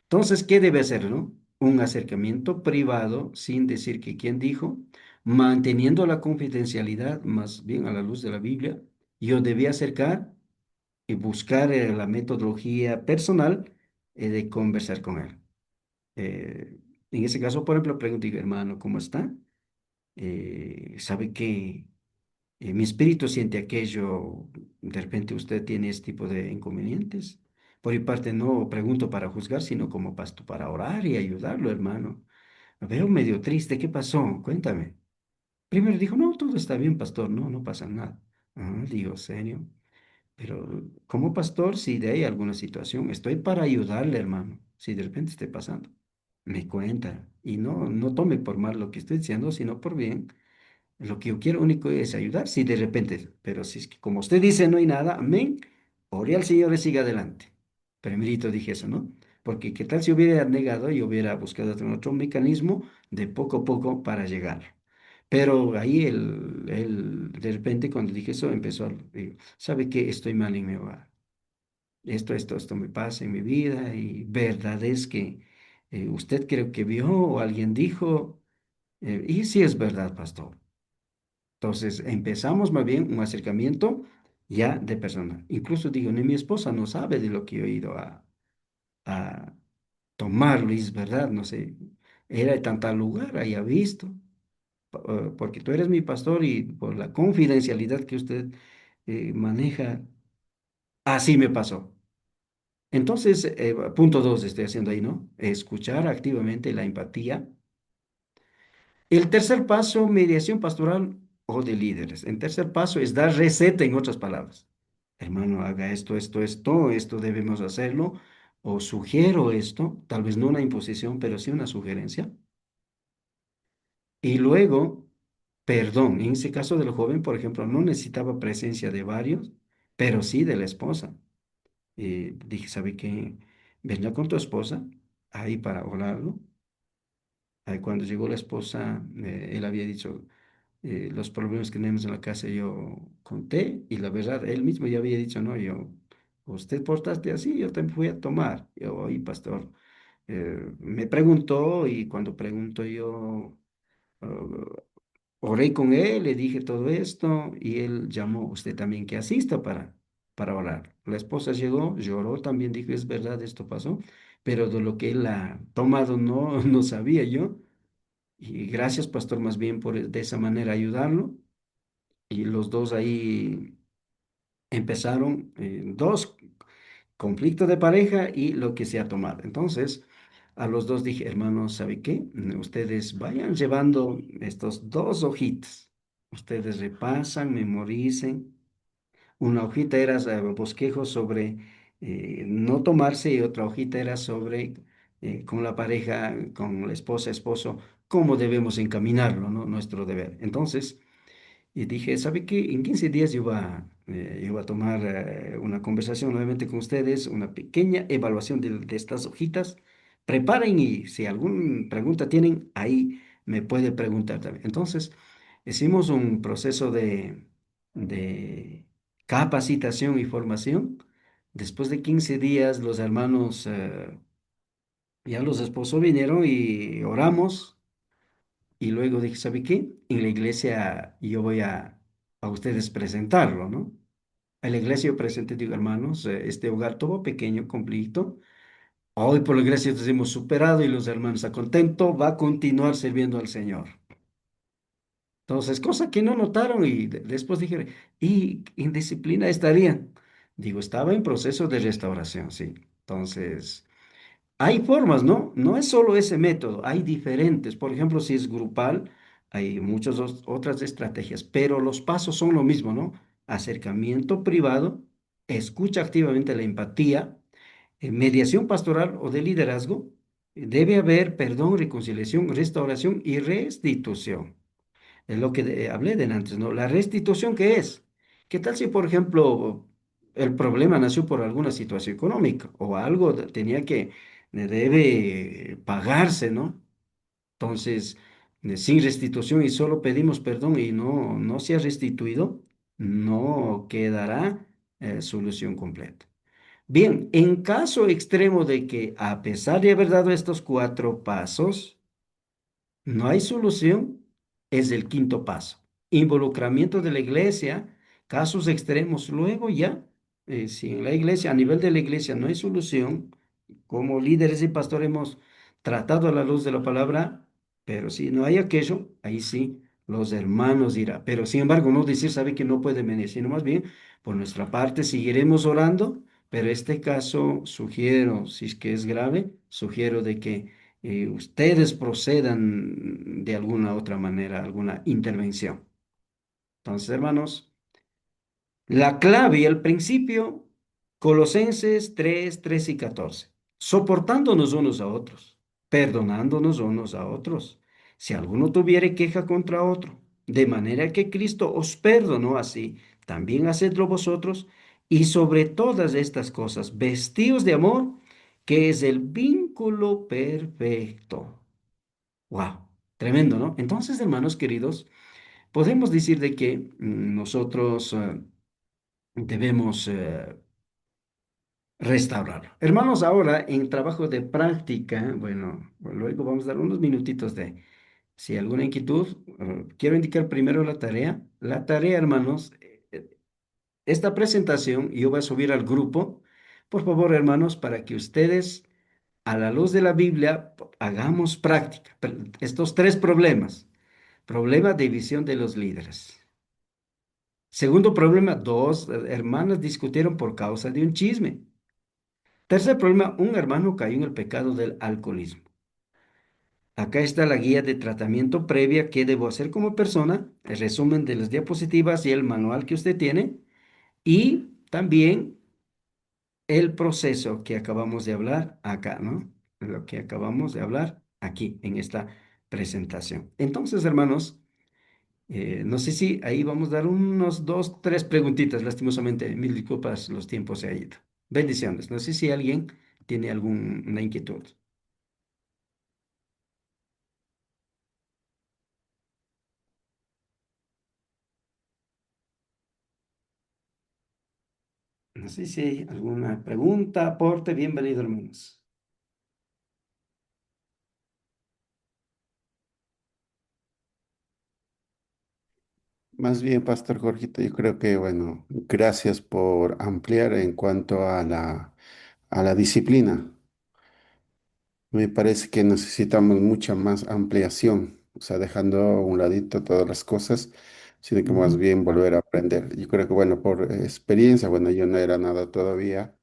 [SPEAKER 1] Entonces, ¿qué debe hacer, no? Un acercamiento privado sin decir que quién dijo, manteniendo la confidencialidad, más bien a la luz de la Biblia. Yo debía acercar y buscar la metodología personal de conversar con él. En ese caso, por ejemplo, pregunté, hermano, ¿cómo está? ¿Sabe que mi espíritu siente aquello? De repente usted tiene este tipo de inconvenientes. Por mi parte, no pregunto para juzgar, sino como pastor para orar y ayudarlo, hermano. Me veo medio triste, ¿qué pasó? Cuéntame. Primero dijo, no, todo está bien, pastor, no, no pasa nada. Ah, digo, serio. Pero como pastor, si de ahí alguna situación, estoy para ayudarle, hermano. Si de repente esté pasando, me cuenta. Y no, no tome por mal lo que estoy diciendo, sino por bien. Lo que yo quiero único es ayudar, si de repente, pero si es que como usted dice no hay nada, amén, ore al Señor y siga adelante. Primerito dije eso, ¿no? Porque qué tal si hubiera negado y hubiera buscado otro mecanismo de poco a poco para llegar. Pero ahí de repente cuando dije eso empezó a, ¿sabe qué? Estoy mal en mi hogar. Esto me pasa en mi vida y verdad es que usted creo que vio o alguien dijo, y sí es verdad, pastor. Entonces empezamos más bien un acercamiento ya de persona. Incluso digo, ni mi esposa no sabe de lo que yo he ido a tomar, Luis, ¿verdad? No sé, era de tal lugar, haya visto, porque tú eres mi pastor y por la confidencialidad que usted maneja, así me pasó. Entonces, punto dos estoy haciendo ahí, ¿no? Escuchar activamente la empatía. El tercer paso, mediación pastoral o de líderes. El tercer paso es dar receta en otras palabras. Hermano, haga esto debemos hacerlo, o sugiero esto, tal vez no una imposición, pero sí una sugerencia. Y luego, perdón, en ese caso del joven, por ejemplo, no necesitaba presencia de varios, pero sí de la esposa. Dije, ¿sabe qué? Venga con tu esposa ahí para hablarlo. Ahí cuando llegó la esposa, él había dicho, los problemas que tenemos en la casa yo conté y la verdad, él mismo ya había dicho, no, yo, usted portaste así, yo también fui a tomar. Yo, oí, pastor, me preguntó y cuando pregunto yo, ah, oré con él, le dije todo esto y él llamó, usted también que asista para orar. La esposa llegó, lloró, también dijo, es verdad, esto pasó, pero de lo que él ha tomado no, no sabía yo. Y gracias, pastor, más bien por de esa manera ayudarlo. Y los dos ahí empezaron dos conflictos de pareja y lo que se ha tomado. Entonces, a los dos dije, hermanos, ¿sabe qué? Ustedes vayan llevando estos dos hojitas. Ustedes repasan, memoricen. Una hojita era bosquejo sobre no tomarse y otra hojita era sobre con la pareja, con la esposa, esposo, cómo debemos encaminarlo, ¿no? Nuestro deber. Entonces, y dije, ¿sabe qué? En 15 días yo iba a tomar una conversación nuevamente con ustedes, una pequeña evaluación de estas hojitas. Preparen y si alguna pregunta tienen, ahí me puede preguntar también. Entonces, hicimos un proceso de capacitación y formación. Después de 15 días, los hermanos, ya los esposos vinieron y oramos. Y luego dije, ¿sabe qué? En la iglesia yo voy a ustedes presentarlo, ¿no? En la iglesia yo presenté, digo, hermanos, este hogar todo pequeño, conflicto. Hoy por la iglesia nos hemos superado y los hermanos están contentos, va a continuar sirviendo al Señor. Entonces, cosa que no notaron y después dije, ¿y en disciplina estarían? Digo, estaba en proceso de restauración, sí. Entonces... Hay formas, ¿no? No es solo ese método, hay diferentes. Por ejemplo, si es grupal, hay muchas otras estrategias, pero los pasos son lo mismo, ¿no? Acercamiento privado, escucha activamente la empatía, mediación pastoral o de liderazgo. Debe haber perdón, reconciliación, restauración y restitución. Es lo que hablé de antes, ¿no? La restitución, ¿qué es? ¿Qué tal si, por ejemplo, el problema nació por alguna situación económica o algo tenía que debe pagarse, ¿no? Entonces, sin restitución y solo pedimos perdón y no se ha restituido, no quedará solución completa. Bien, en caso extremo de que a pesar de haber dado estos 4 pasos, no hay solución, es el quinto paso. Involucramiento de la iglesia, casos extremos. Luego ya, si en la iglesia, a nivel de la iglesia no hay solución, como líderes y pastores hemos tratado a la luz de la palabra, pero si no hay aquello, ahí sí, los hermanos dirán. Pero sin embargo, no decir, sabe que no puede venir, sino más bien, por nuestra parte, seguiremos orando, pero este caso sugiero, si es que es grave, sugiero de que ustedes procedan de alguna otra manera, alguna intervención. Entonces, hermanos, la clave y el principio, Colosenses 3, 13 y 14. Soportándonos unos a otros, perdonándonos unos a otros, si alguno tuviere queja contra otro, de manera que Cristo os perdonó así, también hacedlo vosotros, y sobre todas estas cosas, vestidos de amor, que es el vínculo perfecto. Wow, tremendo, ¿no? Entonces, hermanos queridos, podemos decir de que nosotros debemos restaurarlo. Hermanos, ahora en trabajo de práctica, bueno, luego vamos a dar unos minutitos de, si alguna inquietud, quiero indicar primero la tarea. La tarea, hermanos, esta presentación yo voy a subir al grupo. Por favor, hermanos, para que ustedes, a la luz de la Biblia, hagamos práctica. Estos 3 problemas. Problema de visión de los líderes. Segundo problema, 2 hermanas discutieron por causa de un chisme. Tercer problema, un hermano cayó en el pecado del alcoholismo. Acá está la guía de tratamiento previa que debo hacer como persona, el resumen de las diapositivas y el manual que usted tiene, y también el proceso que acabamos de hablar acá, ¿no? Lo que acabamos de hablar aquí en esta presentación. Entonces, hermanos, no sé si ahí vamos a dar unos 2, 3 preguntitas. Lastimosamente, mil disculpas, los tiempos se han ido. Bendiciones. No sé si alguien tiene alguna inquietud. No sé si hay alguna pregunta, aporte. Bienvenido, hermanos.
[SPEAKER 10] Más bien, Pastor Jorgito, yo creo que, bueno, gracias por ampliar en cuanto a la disciplina. Me parece que necesitamos mucha más ampliación, o sea, dejando a un ladito todas las cosas, sino que más
[SPEAKER 1] Ujú.
[SPEAKER 10] bien volver a aprender. Yo creo que, bueno, por experiencia, bueno, yo no era nada todavía.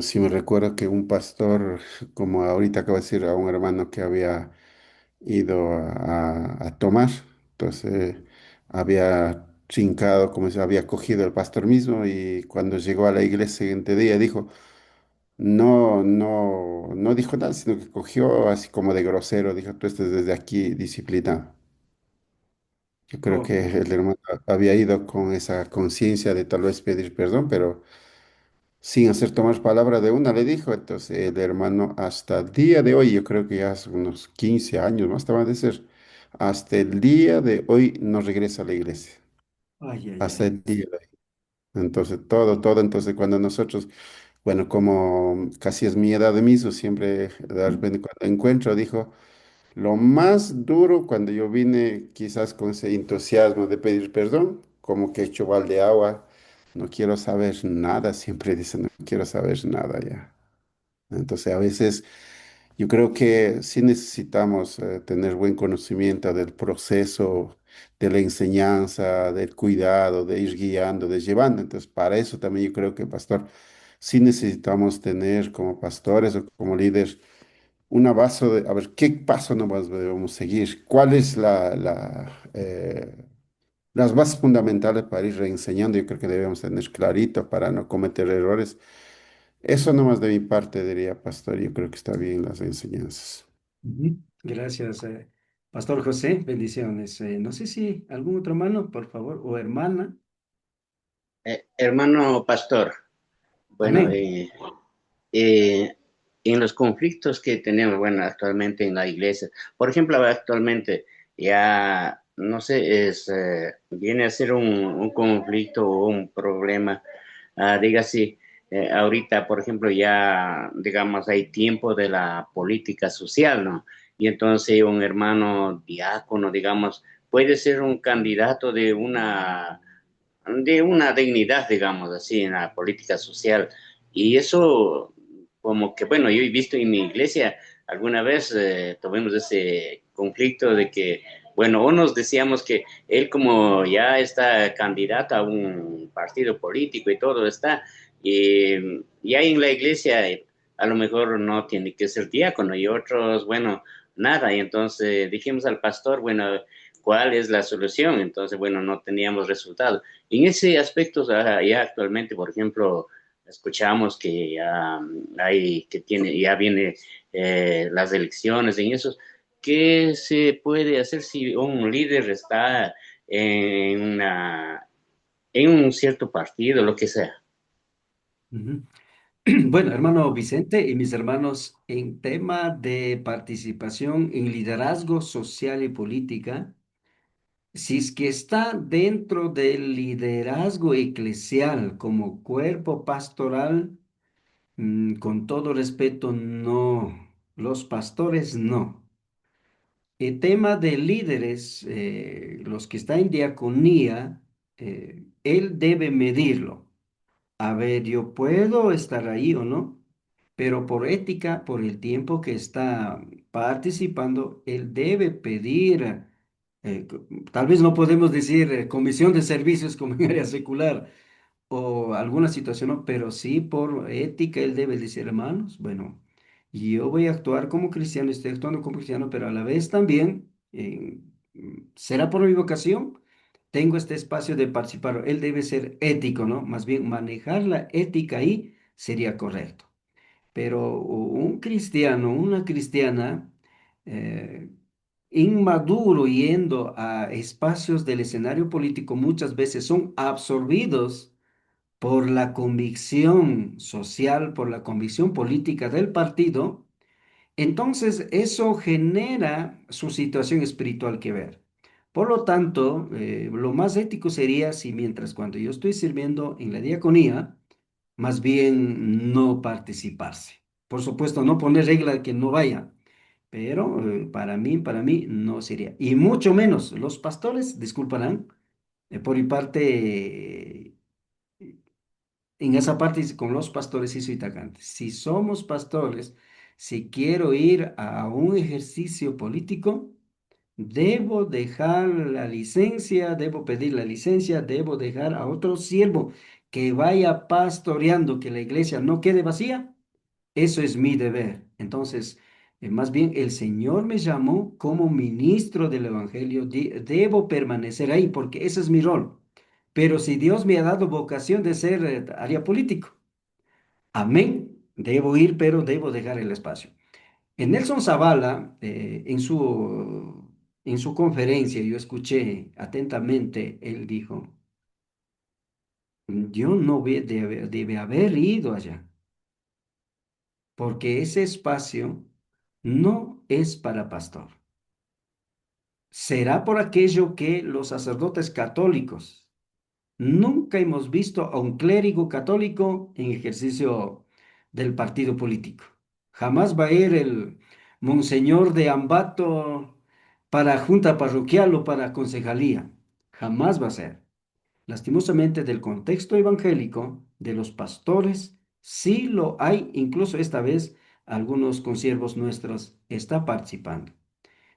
[SPEAKER 10] Sí me recuerdo que un pastor, como ahorita acabo de decir a un hermano que había ido a tomar. Entonces había trincado, como se había cogido el pastor mismo y cuando llegó a la iglesia el siguiente día dijo, no dijo nada, sino que cogió así como de grosero, dijo, tú estás desde aquí disciplinado. Yo creo
[SPEAKER 1] Oh,
[SPEAKER 10] que el hermano había ido con esa conciencia de tal vez pedir perdón, pero sin hacer tomar palabra de una, le dijo. Entonces el hermano hasta el día de hoy, yo creo que ya hace unos 15 años más, estaba de ser, hasta el día de hoy no regresa a la iglesia.
[SPEAKER 1] ay, ay,
[SPEAKER 10] Hasta
[SPEAKER 1] ay.
[SPEAKER 10] el día de hoy. Entonces entonces cuando nosotros, bueno, como casi es mi edad de mismo, siempre de repente cuando encuentro, dijo, lo más duro cuando yo vine quizás con ese entusiasmo de pedir perdón, como que he hecho balde agua, no quiero saber nada, siempre dice, no quiero saber nada ya. Entonces, a veces yo creo que sí necesitamos tener buen conocimiento del proceso de la enseñanza, del cuidado, de ir guiando, de llevando. Entonces, para eso también yo creo que, pastor, sí necesitamos tener como pastores o como líderes una base de, a ver, ¿qué paso nomás debemos seguir? ¿Cuál es las bases fundamentales para ir reenseñando? Yo creo que debemos tener clarito para no cometer errores. Eso nomás de mi parte diría, pastor, yo creo que está bien las enseñanzas.
[SPEAKER 1] Ujú. Gracias, Pastor José. Bendiciones. No sé si algún otro hermano, por favor, o hermana.
[SPEAKER 7] Hermano pastor, bueno,
[SPEAKER 1] Amén.
[SPEAKER 7] eh, en los conflictos que tenemos, bueno, actualmente en la iglesia. Por ejemplo, actualmente ya, no sé, viene a ser un conflicto o un problema, dígase, ahorita, por ejemplo, ya, digamos, hay tiempo de la política social, ¿no? Y entonces un hermano diácono, digamos, puede ser un candidato de una dignidad, digamos así, en la política social. Y eso, como que, bueno, yo he visto en mi iglesia, alguna vez tuvimos ese conflicto de que, bueno, unos decíamos que él como ya está candidato a un partido político y todo está, y ahí en la iglesia a lo mejor no tiene que ser diácono y otros, bueno, nada. Y entonces dijimos al pastor, bueno, ¿cuál es la solución? Entonces, bueno, no teníamos resultado. En ese aspecto, ya actualmente, por ejemplo, escuchamos que ya hay, que tiene, ya viene las elecciones en eso. ¿Qué se puede hacer si un líder está en en un cierto partido, lo que sea?
[SPEAKER 1] Ujú. Bueno, hermano Vicente y mis hermanos, en tema de participación en liderazgo social y política, si es que está dentro del liderazgo eclesial como cuerpo pastoral, con todo respeto, no. Los pastores no. El tema de líderes, los que están en diaconía, él debe medirlo. A ver, yo puedo estar ahí o no, pero por ética, por el tiempo que está participando, él debe pedir, tal vez no podemos decir comisión de servicios como en área secular, o alguna situación, no, pero sí por ética él debe decir, hermanos, bueno, yo voy a actuar como cristiano, estoy actuando como cristiano, pero a la vez también, será por mi vocación, tengo este espacio de participar. Él debe ser ético, ¿no? Más bien manejar la ética ahí sería correcto. Pero un cristiano, una cristiana, eh, inmaduro yendo a espacios del escenario político, muchas veces son absorbidos por la convicción social, por la convicción política del partido, entonces eso genera su situación espiritual que ver. Por lo tanto, lo más ético sería si mientras cuando yo estoy sirviendo en la diaconía, más bien no participarse. Por supuesto, no poner regla de que no vaya, pero para mí no sería. Y mucho menos los pastores, disculparán, por mi parte, en esa parte dice, con los pastores sí soy tajante. Si somos pastores, si quiero ir a un ejercicio político, debo dejar la licencia, debo pedir la licencia, debo dejar a otro siervo que vaya pastoreando, que la iglesia no quede vacía. Eso es mi deber. Entonces, más bien el Señor me llamó como ministro del Evangelio. Debo permanecer ahí porque ese es mi rol. Pero si Dios me ha dado vocación de ser área político, amén, debo ir, pero debo dejar el espacio. En Nelson Zavala, en su conferencia, yo escuché atentamente, él dijo, yo no debe haber ido allá, porque ese espacio no es para pastor. Será por aquello que los sacerdotes católicos nunca hemos visto a un clérigo católico en ejercicio del partido político. Jamás va a ir el monseñor de Ambato para junta parroquial o para concejalía. Jamás va a ser. Lastimosamente, del contexto evangélico, de los pastores, sí lo hay, incluso esta vez algunos consiervos nuestros está participando.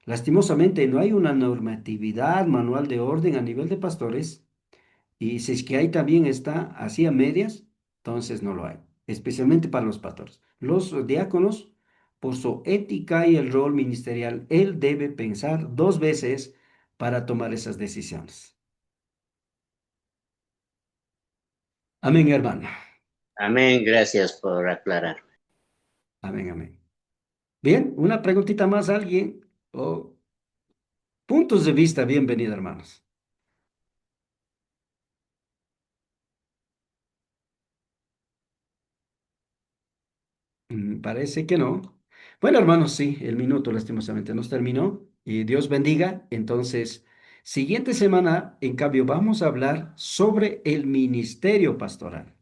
[SPEAKER 1] Lastimosamente, no hay una normatividad, manual de orden a nivel de pastores y si es que hay también está así a medias, entonces no lo hay, especialmente para los pastores. Los diáconos, por su ética y el rol ministerial, él debe pensar dos veces para tomar esas decisiones. Amén, hermano.
[SPEAKER 7] Amén, gracias por aclarar.
[SPEAKER 1] Amén, amén. Bien, una preguntita más, alguien. O puntos de vista, bienvenido, hermanos. Parece que no. Bueno, hermanos, sí, el minuto lastimosamente nos terminó y Dios bendiga. Entonces, siguiente semana, en cambio, vamos a hablar sobre el ministerio pastoral.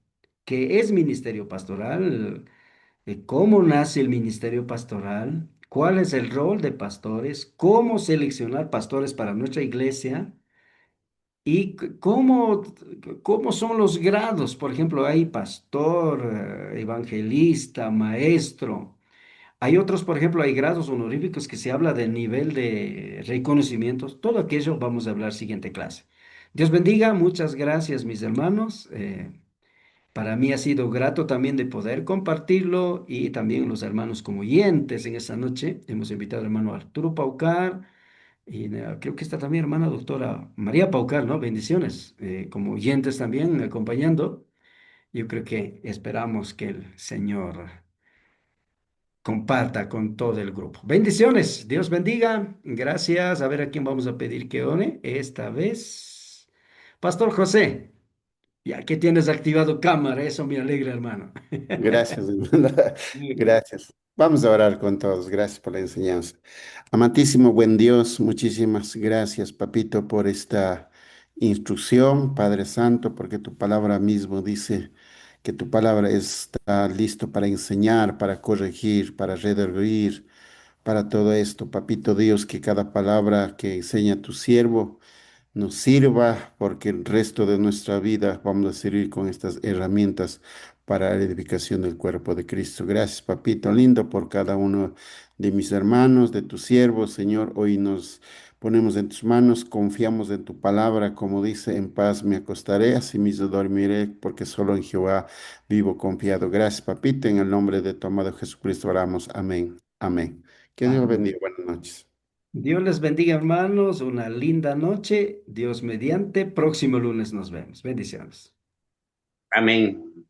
[SPEAKER 1] ¿Qué es ministerio pastoral? ¿Cómo nace el ministerio pastoral? ¿Cuál es el rol de pastores? ¿Cómo seleccionar pastores para nuestra iglesia? ¿Y cómo son los grados? Por ejemplo, hay pastor, evangelista, maestro. Hay otros, por ejemplo, hay grados honoríficos que se habla del nivel de reconocimientos. Todo aquello vamos a hablar siguiente clase. Dios bendiga, muchas gracias, mis hermanos. Para mí ha sido grato también de poder compartirlo y también los hermanos como oyentes en esta noche. Hemos invitado al hermano Arturo Paucar y creo que está también hermana doctora María Paucar, ¿no? Bendiciones, como oyentes también acompañando. Yo creo que esperamos que el Señor comparta con todo el grupo. Bendiciones, Dios bendiga. Gracias. A ver a quién vamos a pedir que ore esta vez. Pastor José, ya que tienes activado cámara, eso me alegra, hermano.
[SPEAKER 10] Gracias, hermano. Gracias. Vamos a orar con todos. Gracias por la enseñanza. Amantísimo buen Dios, muchísimas gracias, papito, por esta instrucción, Padre Santo, porque tu palabra mismo dice que tu palabra está listo para enseñar, para corregir, para redarguir, para todo esto, papito Dios, que cada palabra que enseña tu siervo nos sirva, porque el resto de nuestra vida vamos a servir con estas herramientas para la edificación del cuerpo de Cristo. Gracias, papito lindo, por cada uno de mis hermanos, de tus siervos, Señor. Hoy nos ponemos en tus manos, confiamos en tu palabra, como dice, en paz me acostaré, asimismo dormiré, porque solo en Jehová vivo confiado. Gracias, papito, en el nombre de tu amado Jesucristo oramos. Amén. Amén. Que Dios
[SPEAKER 1] Amén.
[SPEAKER 10] bendiga. Buenas noches.
[SPEAKER 1] Dios les bendiga, hermanos. Una linda noche. Dios mediante. Próximo lunes nos vemos. Bendiciones.
[SPEAKER 7] Amén.